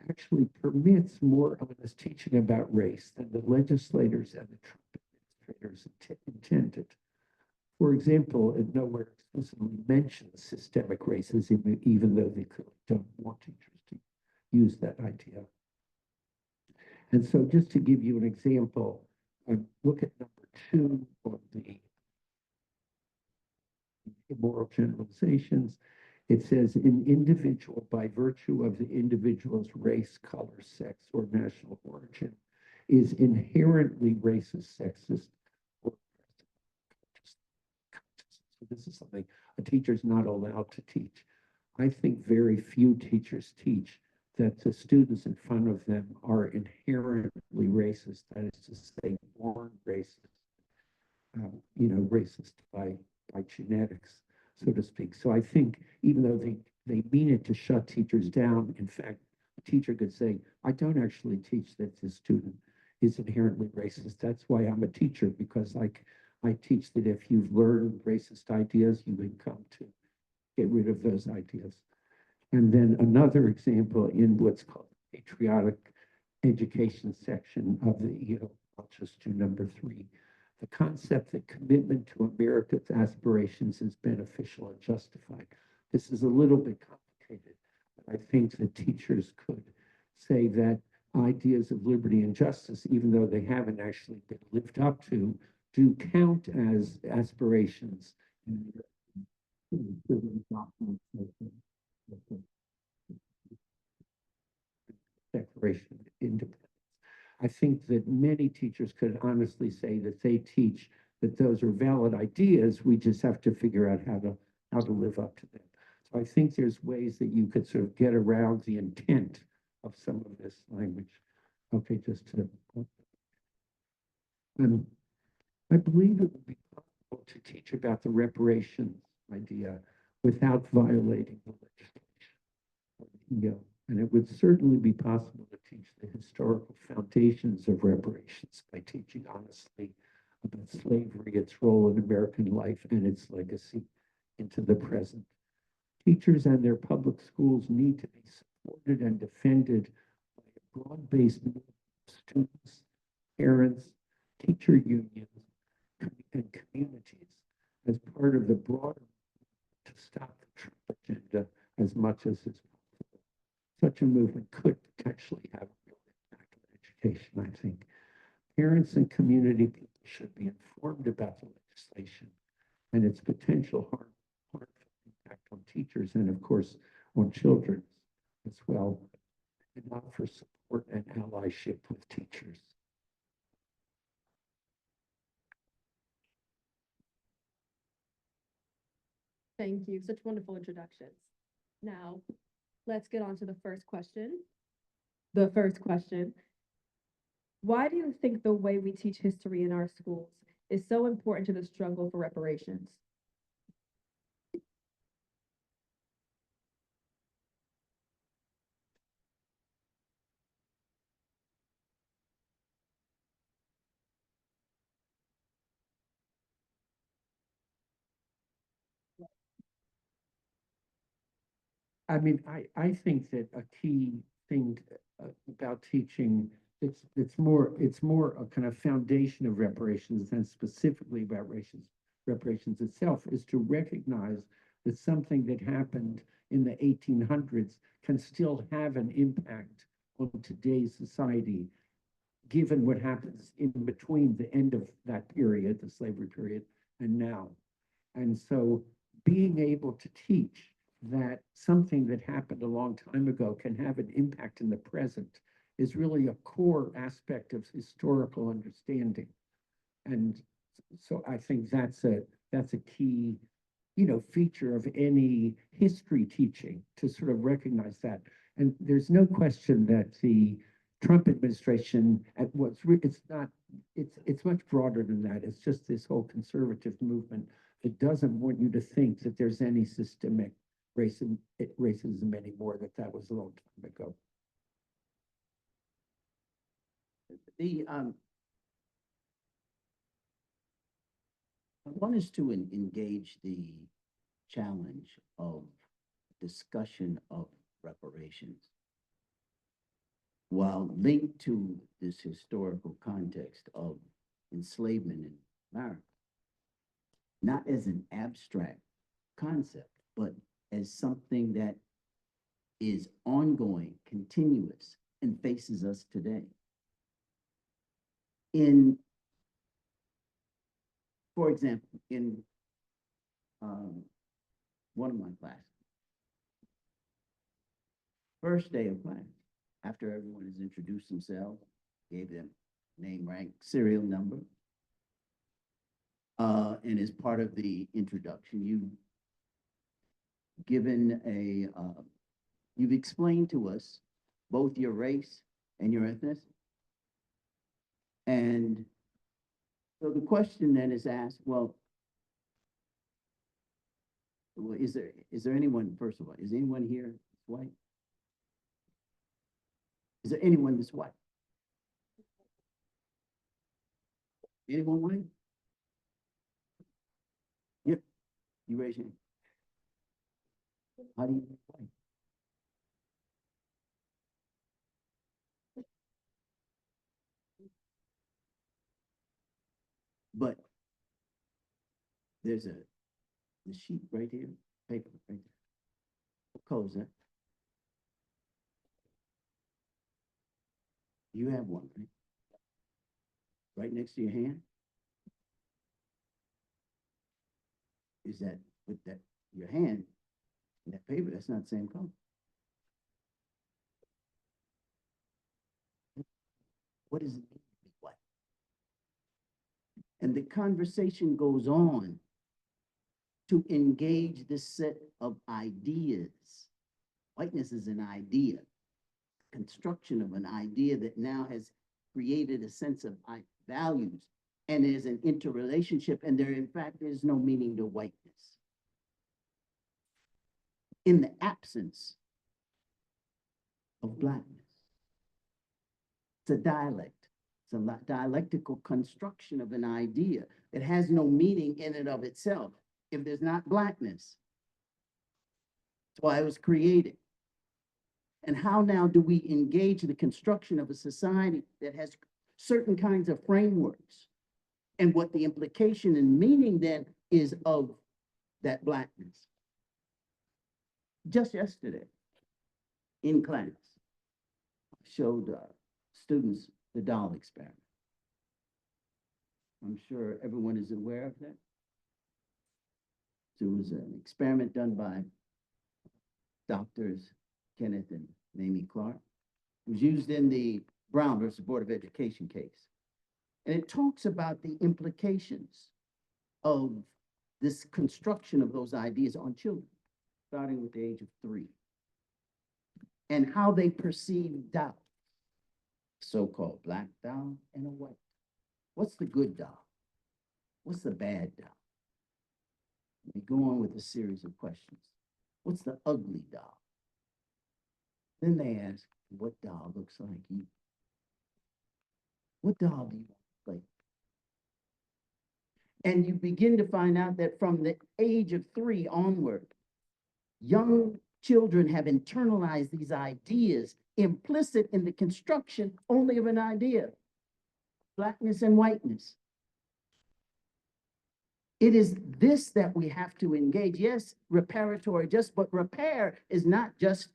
actually permits more honest teaching about race than the legislators and the Trump administrators intended. For example, it nowhere explicitly mentions systemic racism, even though they clearly don't want teachers to use that idea. And so just to give you an example, look at number 2 on the immoral generalizations. It says an individual by virtue of the individual's race, color, sex, or national origin is inherently racist, sexist, or So this is something a teacher's not allowed to teach. I think very few teachers teach that the students in front of them are inherently racist, that is to say, born racist, racist by genetics, so to speak. So I think even though they mean it to shut teachers down, in fact, a teacher could say, I don't actually teach that this student is inherently racist. That's why I'm a teacher, because I teach that if you've learned racist ideas, you can come to get rid of those ideas. And then another example in what's called the patriotic education section of the EO, I'll just do number 3. The concept that commitment to America's aspirations is beneficial and justified. This is a little bit complicated, but I think that teachers could say that ideas of liberty and justice, even though they haven't actually been lived up to, do count as aspirations in the Declaration of Independence. I think that many teachers could honestly say that they teach that those are valid ideas. We just have to figure out how to live up to them. So I think there's ways that you could sort of get around the intent of some of this language. Okay, just to I believe it would be possible to teach about the reparations idea without violating the legislation. And it would certainly be possible to teach the historical foundations of reparations by teaching honestly about slavery, its role in American life, and its legacy into the present. Teachers and their public schools need to be supported and defended by a broad-based movement of students, parents, teacher unions, and communities as part of the broader to stop the Trump agenda as much as is possible. Such a movement could potentially have a real impact on education, I think. Parents and community people should be informed about the legislation and its potential harmful impact on teachers and, of course, on children as well, and offer support and allyship with teachers. Thank you. Such wonderful introductions. Now, let's get on to the first question. The first question. Why do you think the way we teach history in our schools is so important to the struggle for reparations? I mean, I think that a key thing about teaching, it's more a kind of foundation of reparations than specifically about reparations itself, is to recognize that something that happened in the 1800s can still have an impact on today's society, given what happens in between the end of that period, the slavery period, and now. And so being able to teach that something that happened a long time ago can have an impact in the present is really a core aspect of historical understanding. And so I think that's a key, feature of any history teaching, to sort of recognize that. And there's no question that the Trump administration it's much broader than that. It's just this whole conservative movement that doesn't want you to think that there's any systemic racism anymore, that was a long time ago. I want us to engage the challenge of discussion of reparations while linked to this historical context of enslavement in America, not as an abstract concept, but as something that is ongoing, continuous, and faces us today. For example, in one of my classes, first day of class, after everyone has introduced themselves, gave them name, rank, serial number, And as part of the introduction, you've explained to us both your race and your ethnicity. And so the question then is asked, well, is there anyone, first of all, is anyone here that's white? Is there anyone that's white? Anyone white? Yep, you raise your hand. How do you know white? But there's the sheet right here, paper right there. What color is that? You have one, right? Right next to your hand? Is that with that your hand and that paper? That's not the same color. What does it mean to be white? And the conversation goes on to engage this set of ideas. Whiteness is an idea, construction of an idea that now has created a sense of values, and there's an interrelationship, and there in fact is no meaning to whiteness. In the absence of blackness. It's a dialect. It's a dialectical construction of an idea that has no meaning in and of itself if there's not blackness. That's why it was created. And how now do we engage the construction of a society that has certain kinds of frameworks, and what the implication and meaning then is of that blackness? Just yesterday in class, I showed students the doll experiment. I'm sure everyone is aware of that. So it was an experiment done by doctors Kenneth and Mamie Clark. It was used in the Brown versus Board of Education case. And it talks about the implications of this construction of those ideas on children, starting with the age of 3, and how they perceive doll, so-called black doll and a white. What's the good doll? What's the bad doll? We go on with a series of questions. What's the ugly doll? Then they ask, what doll looks like you? What doll do you want to play? And you begin to find out that from the age of 3 onward, young children have internalized these ideas implicit in the construction only of an idea, blackness and whiteness. It is this that we have to engage. Yes, reparatory, but repair is not just,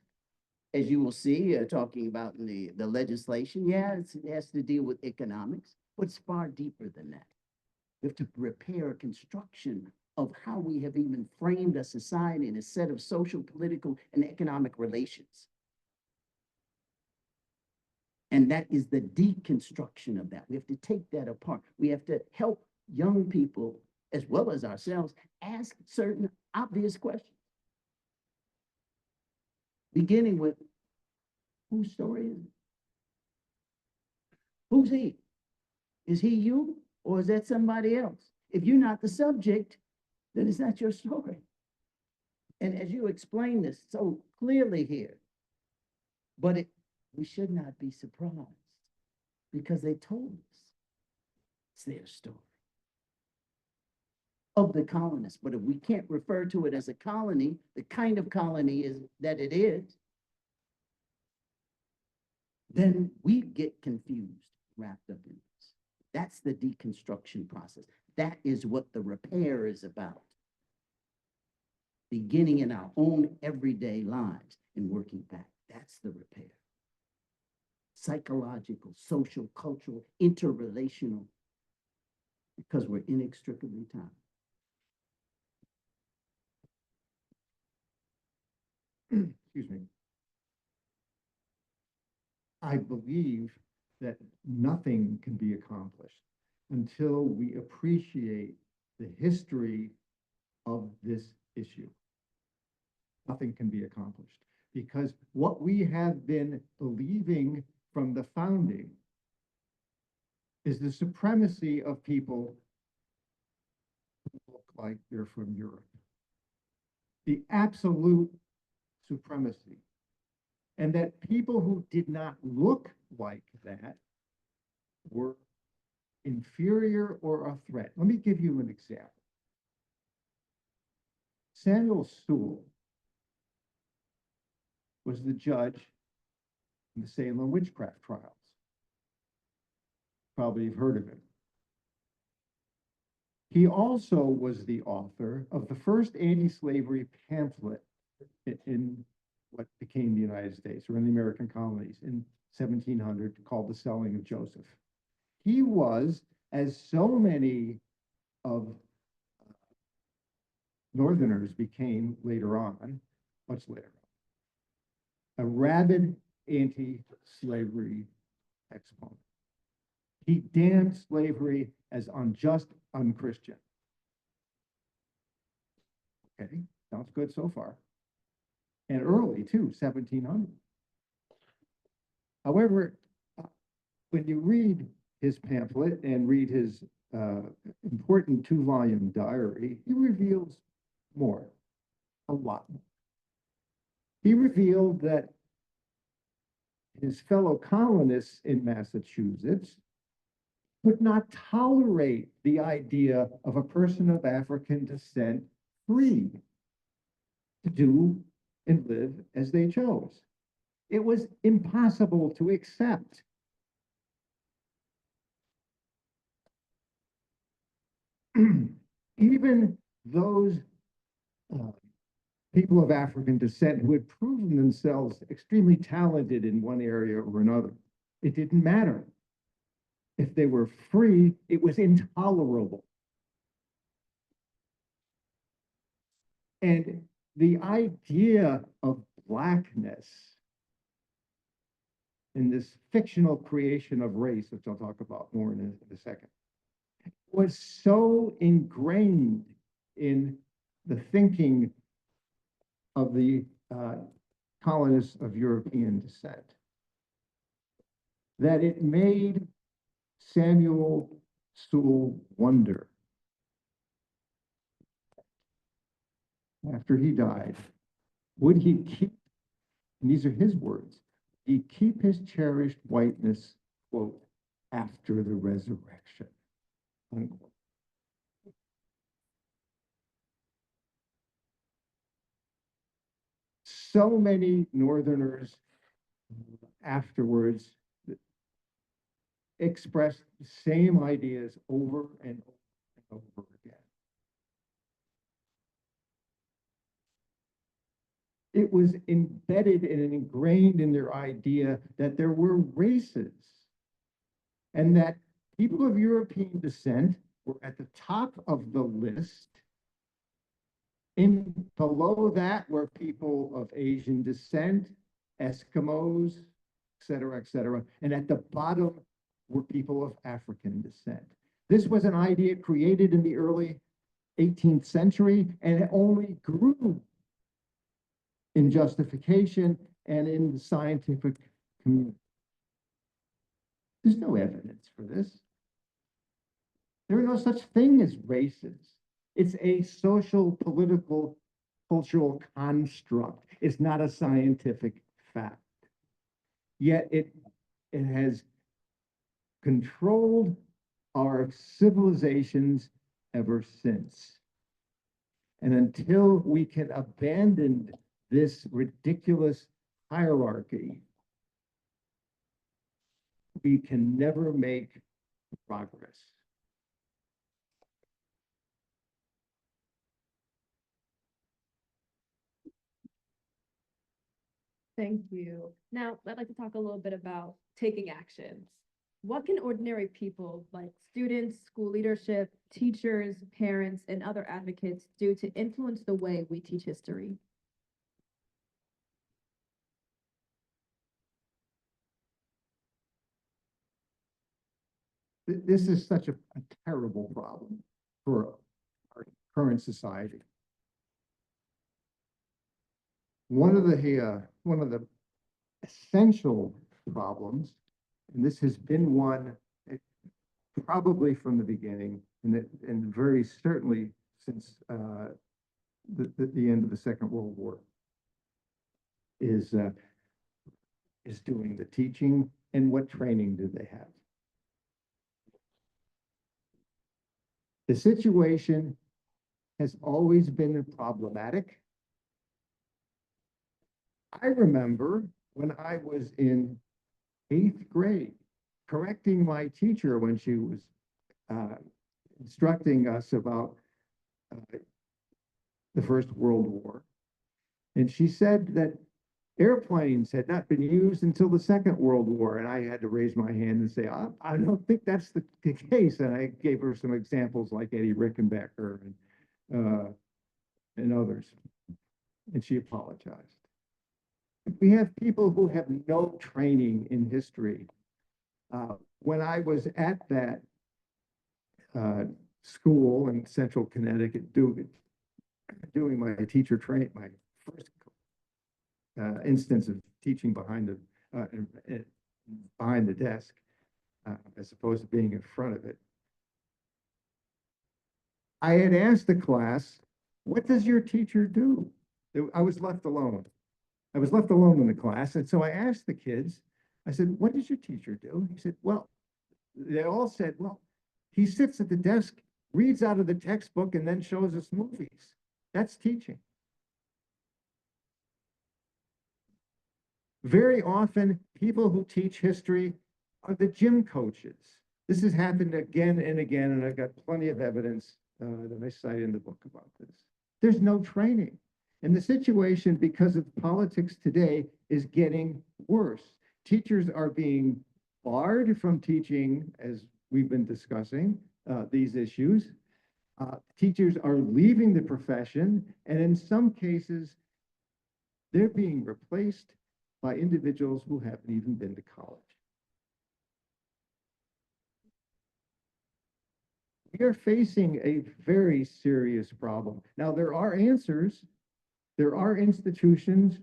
as you will see, talking about in the legislation. Yeah, it has to deal with economics, but it's far deeper than that. We have to repair a construction of how we have even framed a society and a set of social, political, and economic relations. And that is the deconstruction of that. We have to take that apart. We have to help young people, as well as ourselves, ask certain obvious questions. Beginning with, whose story is it? Who's he? Is he you, or is that somebody else? If you're not the subject, then it's not your story. And as you explain this so clearly here, but we should not be surprised because they told us it's their story of the colonists. But if we can't refer to it as a colony, the kind of colony is that it is, then we get confused, wrapped up in this. That's the deconstruction process. That is what the repair is about. Beginning in our own everyday lives and working back. That's the repair. Psychological, social, cultural, interrelational, because we're inextricably tied. Excuse me. I believe that nothing can be accomplished until we appreciate the history of this issue, nothing can be accomplished. Because what we have been believing from the founding is the supremacy of people who look like they're from Europe. The absolute supremacy. And that people who did not look like that were inferior or a threat. Let me give you an example. Samuel Sewall was the judge in the Salem witchcraft trials. Probably you've heard of him. He also was the author of the first anti-slavery pamphlet in what became the United States, or in the American colonies, in 1700, called The Selling of Joseph. He was, as so many of Northerners became later on, much later on, a rabid anti-slavery exponent. He damned slavery as unjust, unchristian. Okay, sounds good so far. And early too, 1700. However, when you read his pamphlet and read his important 2-volume diary, he reveals more, a lot more. He revealed that his fellow colonists in Massachusetts could not tolerate the idea of a person of African descent free to do and live as they chose. It was impossible to accept. Even those people of African descent who had proven themselves extremely talented in one area or another, it didn't matter. If they were free, it was intolerable. And the idea of Blackness in this fictional creation of race, which I'll talk about more in a second, was so ingrained in the thinking of the colonists of European descent that it made Samuel Sewall wonder, after he died, would he keep, and these are his words, he keep his cherished whiteness, quote, after the resurrection, unquote. So many Northerners afterwards expressed the same ideas over and over and over again. It was embedded and ingrained in their idea that there were races and that people of European descent were at the top of the list. In below that were people of Asian descent, Eskimos, et cetera, and at the bottom were people of African descent. This was an idea created in the early 18th century, and it only grew in justification and in the scientific community. There's no evidence for this. There are no such thing as races. It's a social, political, cultural construct. It's not a scientific fact. Yet it has controlled our civilizations ever since. And until we can abandon this ridiculous hierarchy, we can never make progress. Thank you. Now, I'd like to talk a little bit about taking actions. What can ordinary people like students, school leadership, teachers, parents, and other advocates do to influence the way we teach history? This is such a terrible problem for current society. One of the essential problems, and this has been one probably from the beginning, and very certainly since the end of the Second World War, is doing the teaching, and what training do they have? The situation has always been problematic. I remember when I was in 8th grade, correcting my teacher when she was instructing us about the First World War. And she said that airplanes had not been used until the Second World War. And I had to raise my hand and say, I don't think that's the case. And I gave her some examples like Eddie Rickenbacker and others. And she apologized. We have people who have no training in history. When I was at that school in Central Connecticut doing my teacher training, my first instance of teaching behind the desk, as opposed to being in front of it, I had asked the class, "What does your teacher do?" I was left alone. I was left alone in the class, and so I asked the kids. I said, "What does your teacher do?" He said, "Well," they all said, "Well, he sits at the desk, reads out of the textbook, and then shows us movies. That's teaching." Very often, people who teach history are the gym coaches. This has happened again and again, and I've got plenty of evidence that I cite in the book about this. There's no training. And the situation, because of politics today, is getting worse. Teachers are being barred from teaching, as we've been discussing, these issues. Teachers are leaving the profession, and in some cases, they're being replaced by individuals who haven't even been to college. We are facing a very serious problem. Now, there are answers. There are institutions.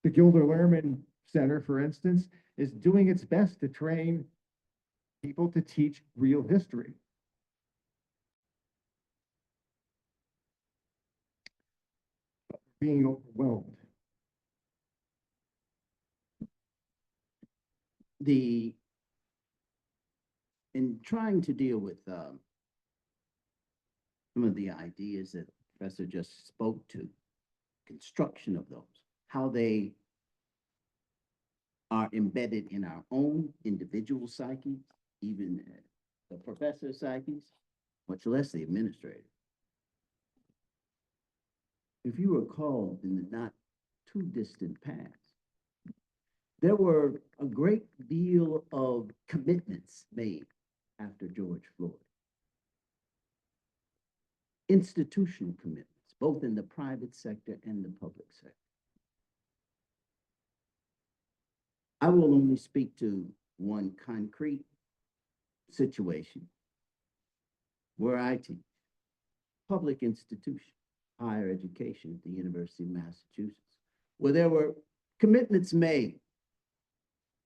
The Gilder Lehrman Center, for instance, is doing its best to train people to teach real history. Being overwhelmed. In trying to deal with some of the ideas that the professor just spoke to, construction of those, how they are embedded in our own individual psyches, even the professor's psyches, much less the administrator. If you recall, in the not too distant past, there were a great deal of commitments made after George Floyd. Institutional commitments, both in the private sector and the public sector. I will only speak to one concrete situation where I teach, public institution, higher education at the University of Massachusetts, where there were commitments made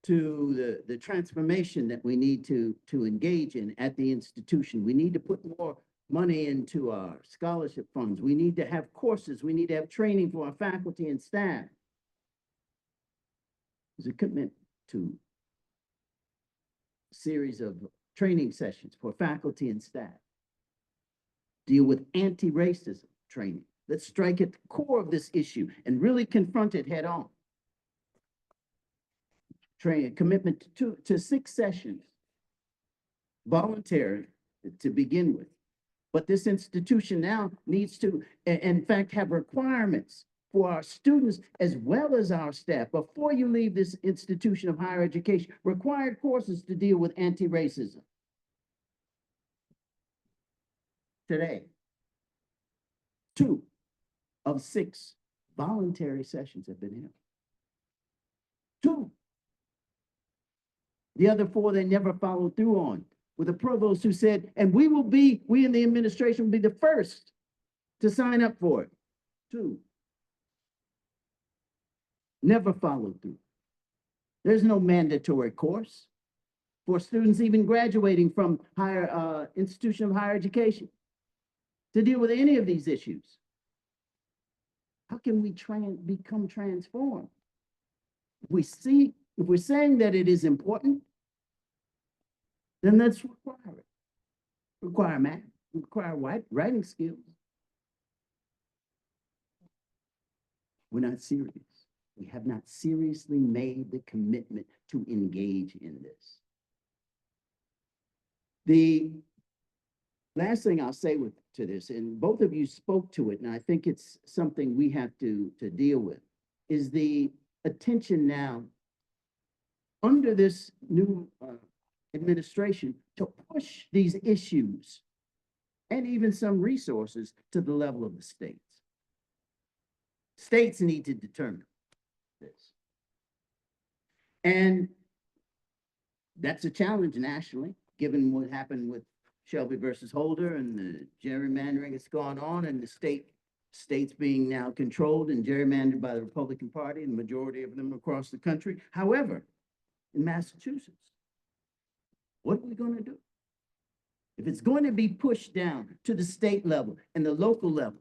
to the transformation that we need to engage in at the institution. We need to put more money into our scholarship funds. We need to have courses. We need to have training for our faculty and staff. There's a commitment to a series of training sessions for faculty and staff. Deal with anti-racism training. Let's strike at the core of this issue and really confront it head on. Training, commitment to 6 sessions, voluntary to begin with. But this institution now needs to, in fact, have requirements for our students as well as our staff. Before you leave this institution of higher education, required courses to deal with anti-racism. Today, 2 of 6 voluntary sessions have been held. 2. The other 4 they never followed through on, with a provost who said, and we in the administration will be the first to sign up for it. 2, never followed through. There's no mandatory course for students even graduating from higher institution of higher education to deal with any of these issues. How can we become transformed? If we're saying that it is important, then let's require it. Require math, require writing skills. We're not serious. We have not seriously made the commitment to engage in this. The last thing I'll say to this, and both of you spoke to it, and I think it's something we have to deal with, is the attention now under this new administration to push these issues and even some resources to the level of the states. States need to determine this. And that's a challenge nationally, given what happened with Shelby versus Holder and the gerrymandering that's gone on, and the states being now controlled and gerrymandered by the Republican Party, and the majority of them across the country. However, in Massachusetts, what are we going to do? If it's going to be pushed down to the state level and the local level,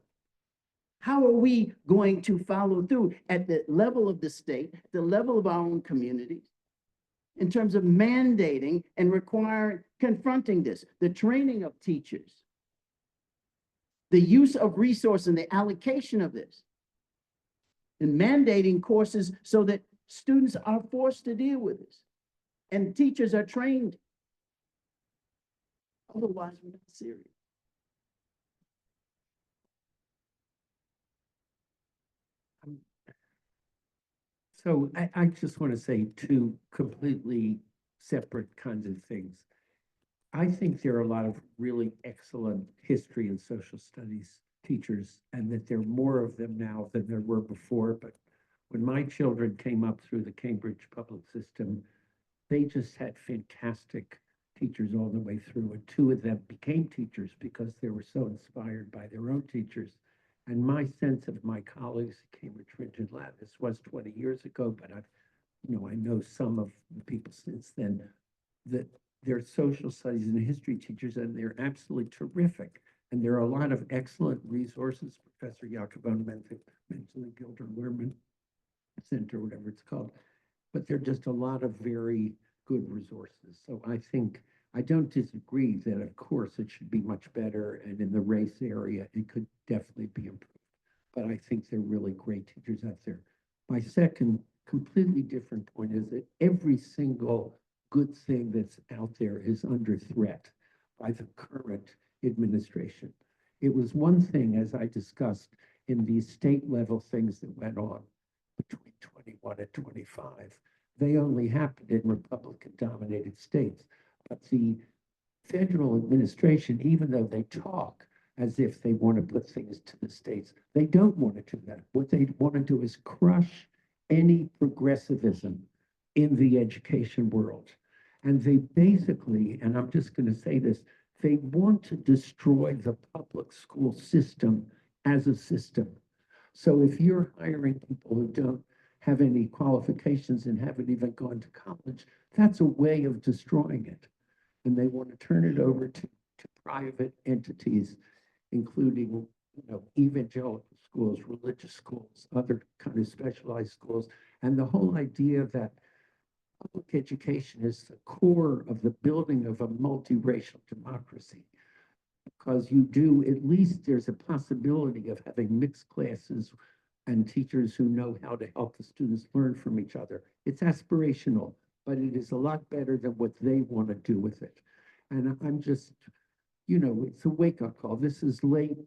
how are we going to follow through at the level of the state, the level of our own communities, in terms of mandating and confronting this, the training of teachers, the use of resource and the allocation of this, and mandating courses so that students are forced to deal with this and teachers are trained. Otherwise, we're not serious. So I just want to say two completely separate kinds of things. I think there are a lot of really excellent history and social studies teachers, and that there are more of them now than there were before. But when my children came up through the Cambridge public system, they just had fantastic teachers all the way through. And 2 of them became teachers because they were so inspired by their own teachers. And my sense of my colleagues at Cambridge, Richard Ladd, this was 20 years ago, but I know some of the people since then, that they're social studies and history teachers, and they're absolutely terrific. And there are a lot of excellent resources. Professor Jacobone mentioned the Gilder Lehrman Center, whatever it's called. But there are just a lot of very good resources. So I don't disagree that, of course, it should be much better. And in the race area, it could definitely be improved. But I think they're really great teachers out there. My second completely different point is that every single good thing that's out there is under threat by the current administration. It was one thing, as I discussed, in these state level things that went on between 21 and 25. They only happened in Republican dominated states. But the federal administration, even though they talk as if they want to put things to the states, they don't want to do that. What they want to do is crush any progressivism in the education world. And they basically, and I'm just going to say this, they want to destroy the public school system as a system. So if you're hiring people who don't have any qualifications and haven't even gone to college, that's a way of destroying it. And they want to turn it over to private entities, including evangelical schools, religious schools, other kind of specialized schools. And the whole idea that public education is the core of the building of a multiracial democracy, because at least there's a possibility of having mixed classes and teachers who know how to help the students learn from each other. It's aspirational, but it is a lot better than what they want to do with it. And I'm just, it's a wake-up call. This is late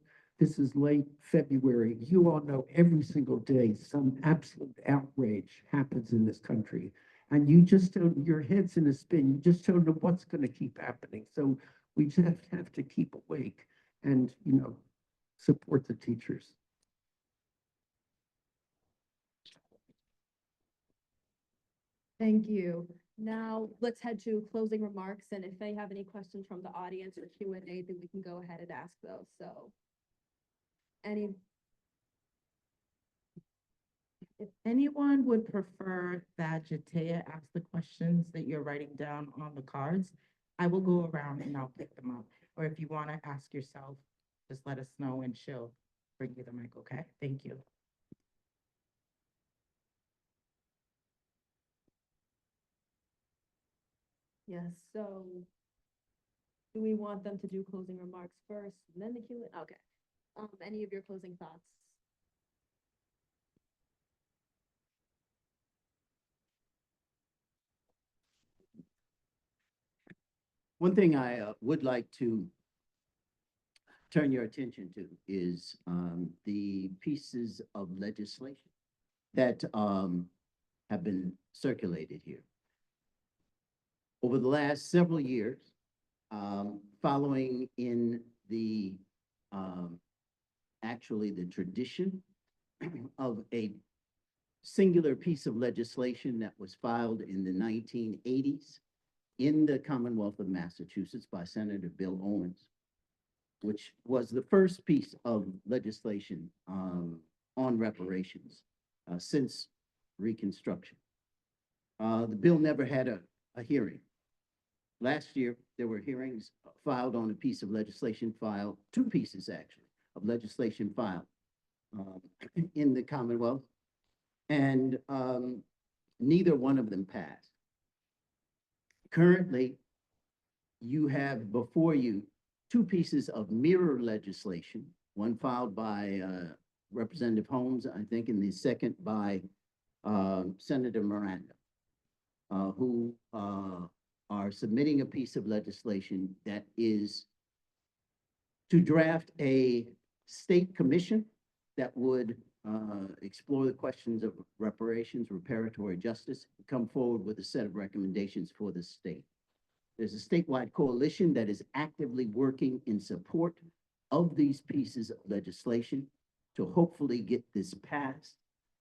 February. You all know every single day some absolute outrage happens in this country. And you just don't, your head's in a spin. You just don't know what's going to keep happening. So we just have to keep awake and, support the teachers. Thank you. Now let's head to closing remarks, and if they have any questions from the audience or Q&A, then we can go ahead and ask those. So Any, If anyone would prefer that Jatea ask the questions that you're writing down on the cards, I will go around and I'll pick them up. Or if you want to ask yourself, just let us know and she'll bring you the mic, okay? Thank you. yes, so do we want them to do closing remarks first and then the Q? Okay. Any of your closing thoughts? One thing I would like to turn your attention to is the pieces of legislation that have been circulated here. Over the last several years, following in the actually the tradition of a singular piece of legislation that was filed in the 1980s in the Commonwealth of Massachusetts by Senator Bill Owens, which was the first piece of legislation on reparations since Reconstruction. The bill never had a hearing. Last year, there were hearings filed on a piece of legislation filed, two pieces actually, of legislation filed in the Commonwealth, and neither one of them passed. Currently, you have before you two pieces of mirror legislation, one filed by Representative Holmes, I think, and the second by Senator Miranda, who are submitting a piece of legislation that is to draft a state commission that would explore the questions of reparations, reparatory justice, come forward with a set of recommendations for the state. There's a statewide coalition that is actively working in support of these pieces of legislation to hopefully get this passed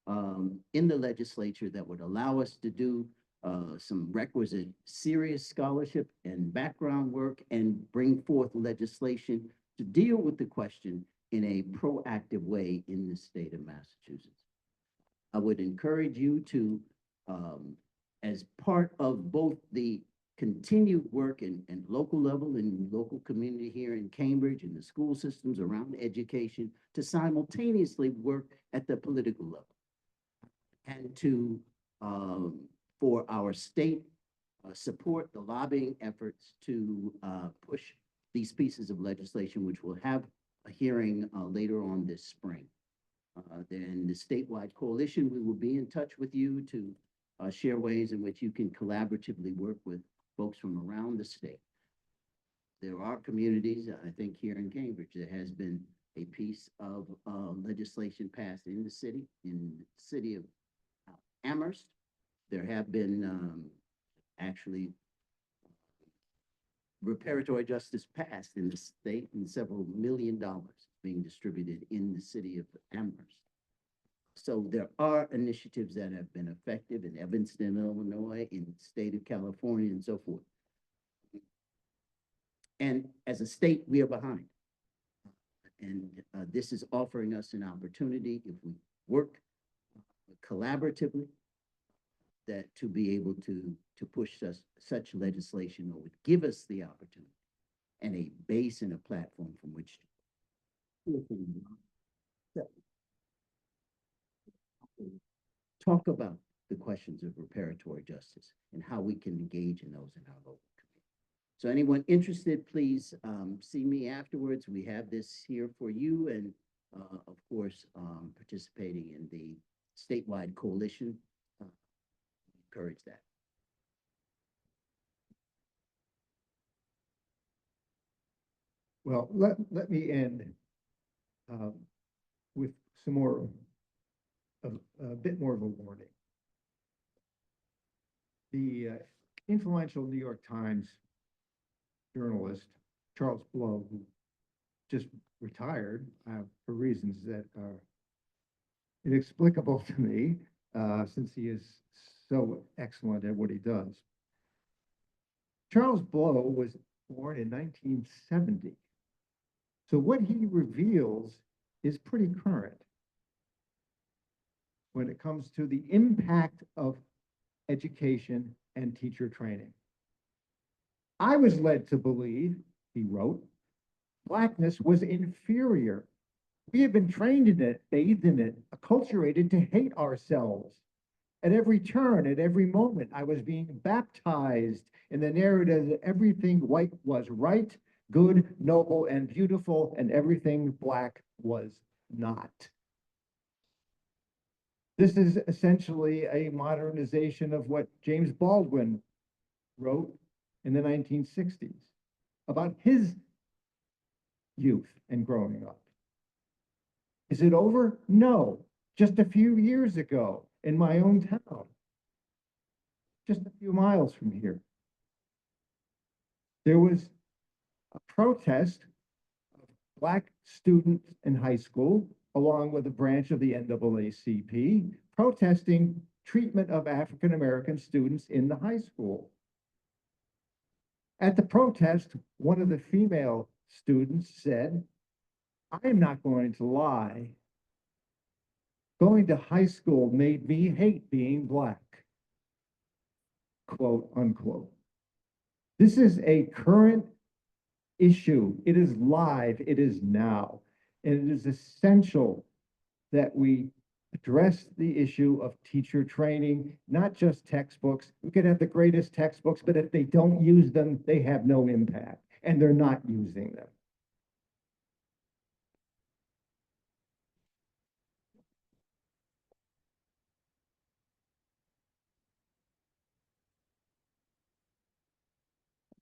in the legislature that would allow us to do some requisite serious scholarship and background work and bring forth legislation to deal with the question in a proactive way in the state of Massachusetts. I would encourage you to, as part of both the continued work and local level and local community here in Cambridge and the school systems around education, to simultaneously work at the political level and to, for our state, support the lobbying efforts to push these pieces of legislation, which will have a hearing later on this spring. Then the statewide coalition, we will be in touch with you to share ways in which you can collaboratively work with folks from around the state. There are communities, I think here in Cambridge, there has been a piece of legislation passed in the city of Amherst. There have been actually reparatory justice passed in the state and several $1 million being distributed in the city of Amherst. So there are initiatives that have been effective in Evanston, Illinois, in the state of California, and so forth. And as a state, we are behind. And this is offering us an opportunity, if we work collaboratively, that to be able to push such legislation, or would give us the opportunity and a base and a platform from which to talk about the questions of reparatory justice and how we can engage in those in our local community. So anyone interested, please see me afterwards. We have this here for you, and of course, participating in the statewide coalition. Encourage that. Well, let me end with some more, a bit more of a warning. The influential New York Times journalist, Charles Blow, who just retired for reasons that are inexplicable to me, since he is so excellent at what he does. Charles Blow was born in 1970. So what he reveals is pretty current when it comes to the impact of education and teacher training. I was led to believe, he wrote, Blackness was inferior. We have been trained in it, bathed in it, acculturated to hate ourselves. At every turn, at every moment, I was being baptized in the narrative that everything white was right, good, noble, and beautiful, and everything Black was not. This is essentially a modernization of what James Baldwin wrote in the 1960s about his youth and growing up. Is it over? No. Just a few years ago in my own town, just a few miles from here, there was a protest of Black students in high school, along with a branch of the NAACP, protesting treatment of African American students in the high school. At the protest, one of the female students said, I am not going to lie. Going to high school made me hate being Black, quote unquote. This is a current issue. It is live, it is now. And it is essential that we address the issue of teacher training, not just textbooks. We could have the greatest textbooks, but if they don't use them, they have no impact, and they're not using them.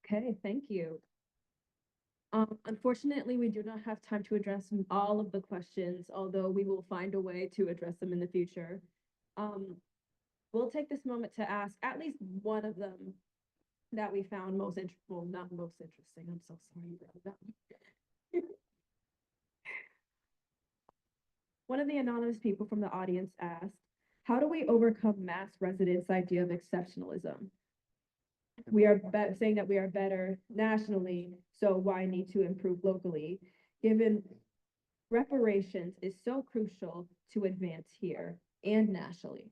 Okay, thank you. Unfortunately, we do not have time to address all of the questions, although we will find a way to address them in the future. We'll take this moment to ask at least one of them that we found most interesting, well, not most interesting, I'm so sorry about that. One of the anonymous people from the audience asked, how do we overcome mass residents' idea of exceptionalism? We are saying that we are better nationally, so why need to improve locally, given reparations is so crucial to advance here and nationally.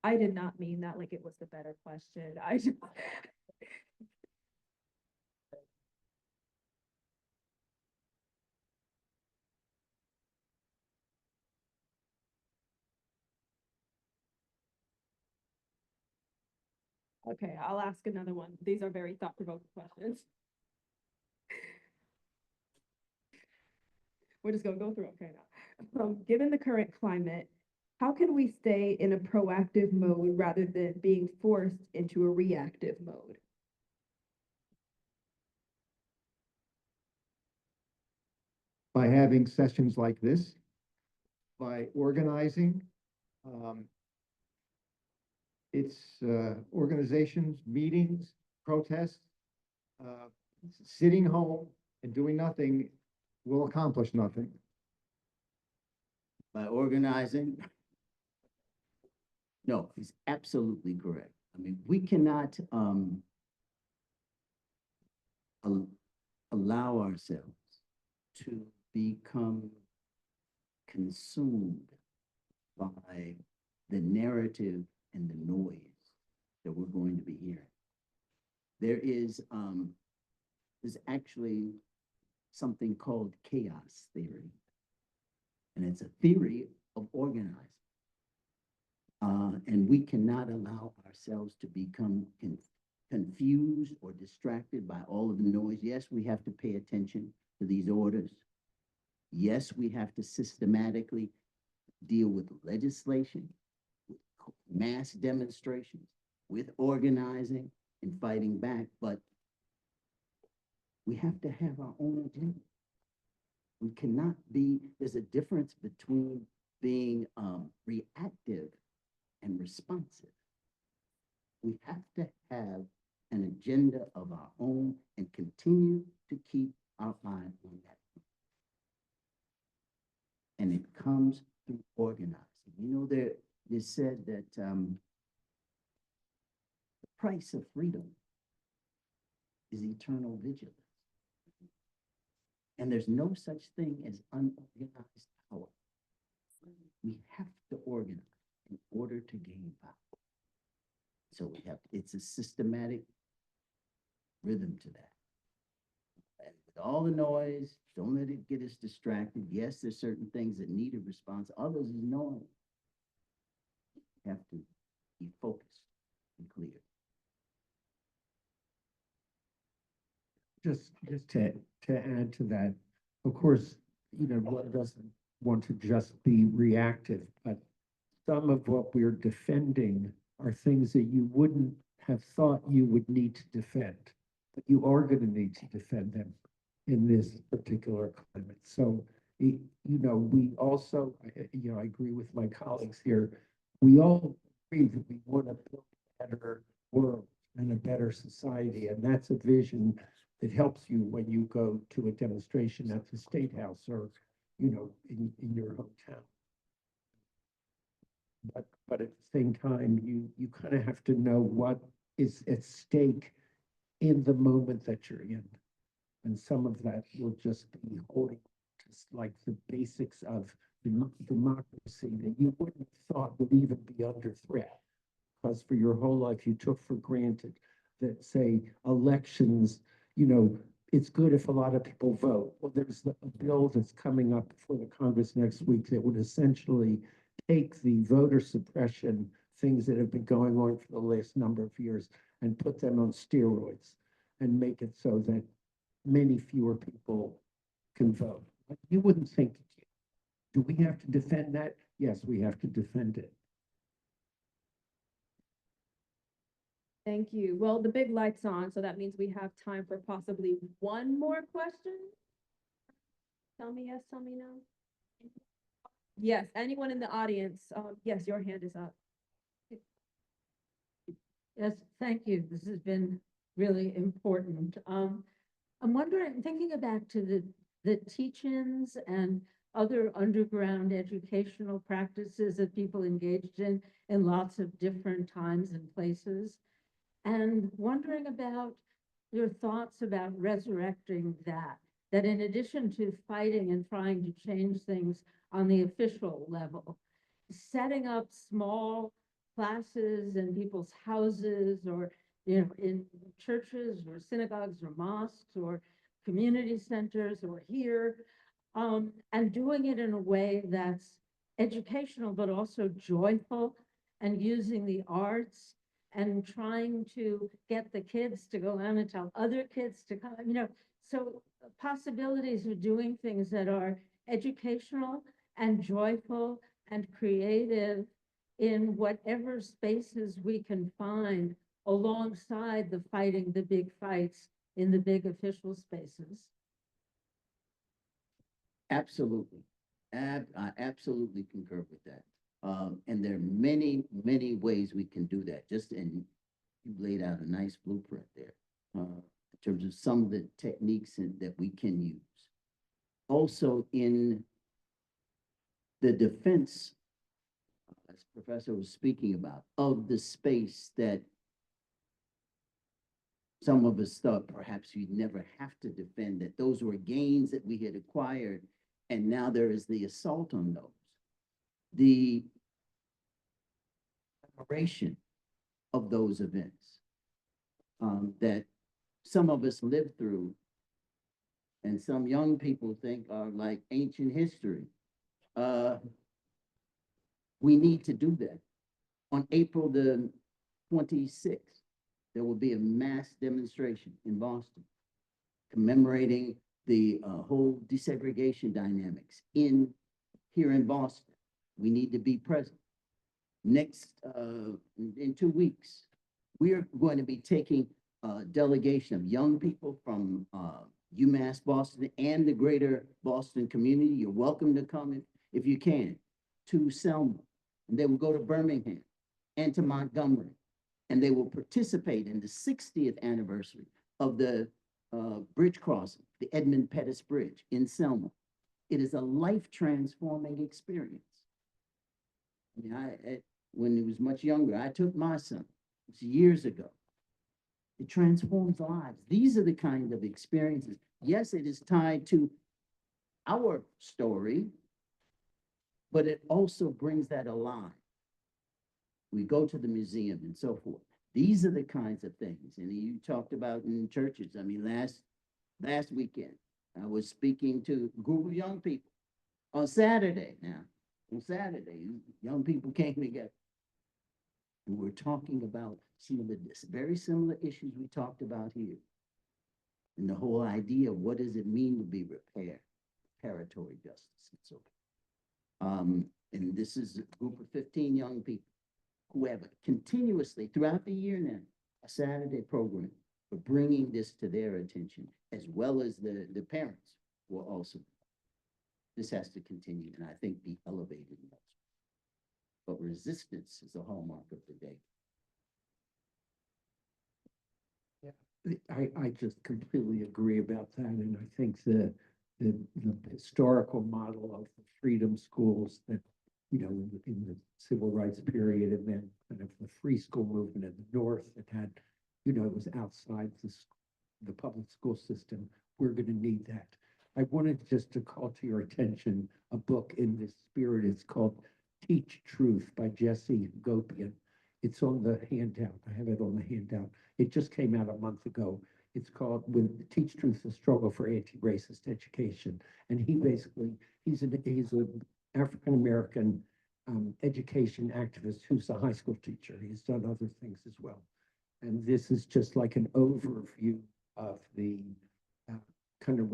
I did not mean that like it was the better question. I just Okay, I'll ask another one. These are very thought-provoking questions. We're just gonna go through, okay, now. Given the current climate, how can we stay in a proactive mode rather than being forced into a reactive mode? By having sessions like this, by organizing, it's organizations, meetings, protests, sitting home and doing nothing will accomplish nothing. By organizing. No, he's absolutely correct. I mean, we cannot allow ourselves to become consumed by the narrative and the noise that we're going to be hearing. There's actually something called chaos theory, and it's a theory of organizing. And we cannot allow ourselves to become confused or distracted by all of the noise. Yes, we have to pay attention to these orders. Yes, we have to systematically deal with legislation, with mass demonstrations, with organizing and fighting back, but we have to have our own agenda. We cannot be, there's a difference between being reactive and responsive. We have to have an agenda of our own and continue to keep our eye on that. And it comes through organizing. You know, they said that the price of freedom is eternal vigilance. And there's no such thing as unorganized power. We have to organize in order to gain power. So we have, it's a systematic rhythm to that. And with all the noise, don't let it get us distracted. Yes, there's certain things that need a response. Others is noise. You have to be focused and clear. Just to add to that, of course, one doesn't want to just be reactive, but some of what we're defending are things that you wouldn't have thought you would need to defend, but you are going to need to defend them in this particular climate. So, we also, I agree with my colleagues here. We all agree that we want to build a better world and a better society, and that's a vision that helps you when you go to a demonstration at the State House or, in your hometown. But at the same time, you kind of have to know what is at stake in the moment that you're in. And some of that will just be holding just like the basics of democracy that you wouldn't have thought would even be under threat. Because for your whole life, you took for granted that, say, elections, it's good if a lot of people vote. Well, there's a bill that's coming up before the Congress next week that would essentially take the voter suppression things that have been going on for the last number of years and put them on steroids and make it so that many fewer people can vote. You wouldn't think, do we have to defend that? Yes, we have to defend it. Thank you. Well, the big light's on, so that means we have time for possibly one more question. Tell me yes, tell me no. Yes, anyone in the audience, yes, your hand is up. Yes, thank you. This has been really important. I'm wondering, thinking back to the teach-ins and other underground educational practices that people engaged in lots of different times and places, and wondering about your thoughts about resurrecting that in addition to fighting and trying to change things on the official level, setting up small classes in people's houses or, in churches or synagogues or mosques or community centers or here, and doing it in a way that's educational, but also joyful, and using the arts and trying to get the kids to go out and tell other kids to come, so possibilities of doing things that are educational and joyful and creative in whatever spaces we can find alongside the fighting the big fights in the big official spaces. Absolutely. I absolutely concur with that. And there are many, many ways we can do that. You laid out a nice blueprint there in terms of some of the techniques that we can use. Also in the defense, as Professor was speaking about, of the space that some of us thought perhaps we'd never have to defend, that those were gains that we had acquired, and now there is the assault on those. The preparation of those events that some of us lived through and some young people think are like ancient history. We need to do that. On April the 26th, there will be a mass demonstration in Boston commemorating the whole desegregation dynamics here in Boston. We need to be present. Next, in 2 weeks, we are going to be taking a delegation of young people from UMass Boston and the greater Boston community. You're welcome to come if you can, to Selma. And they will go to Birmingham and to Montgomery. And they will participate in the 60th anniversary of the bridge crossing, the Edmund Pettus Bridge in Selma. It is a life-transforming experience. I mean, when he was much younger, I took my son, it was years ago. It transforms lives. These are the kind of experiences. Yes, it is tied to our story, but it also brings that alive. We go to the museum and so forth. These are the kinds of things. And you talked about in churches. I mean, last weekend, I was speaking to a group of young people on Saturday now. On Saturday, young people came together. And we're talking about some of the very similar issues we talked about here. And the whole idea of what does it mean to be reparatory justice and so forth. And this is a group of 15 young people who have continuously throughout the year now, a Saturday program for bringing this to their attention, as well as the parents will also. This has to continue and I think be elevated. But resistance is the hallmark of the day. I just completely agree about that, and I think the historical model of the freedom schools that, you know, in the civil rights period, and then kind of the free school movement in the North that had, you know, it was outside the public school system. We're going to need that. I wanted just to call to your attention a book in this spirit. It's called Teach Truth by Jesse Gopian. It's on the handout. I have it on the handout. It just came out a month ago. It's called Teach Truth, the Struggle for Anti-Racist Education. And he basically, he's an African-American education activist who's a high school teacher. He's done other things as well. And this is just like an overview of the kind of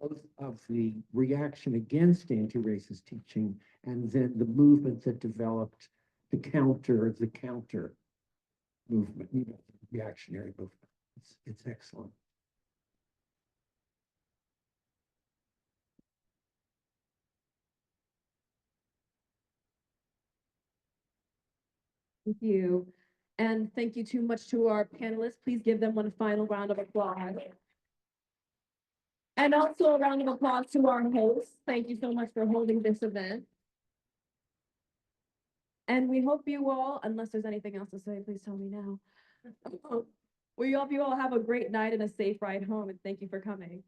both of the reaction against anti-racist teaching and then the movement that developed to counter the counter movement, you know, the reactionary movement. It's excellent. Thank you. And thank you too much to our panelists. Please give them one final round of applause. And also a round of applause to our hosts. Thank you so much for holding this event. And we hope you all, unless there's anything else to say, please tell me now. We hope you all have a great night and a safe ride home, and thank you for coming.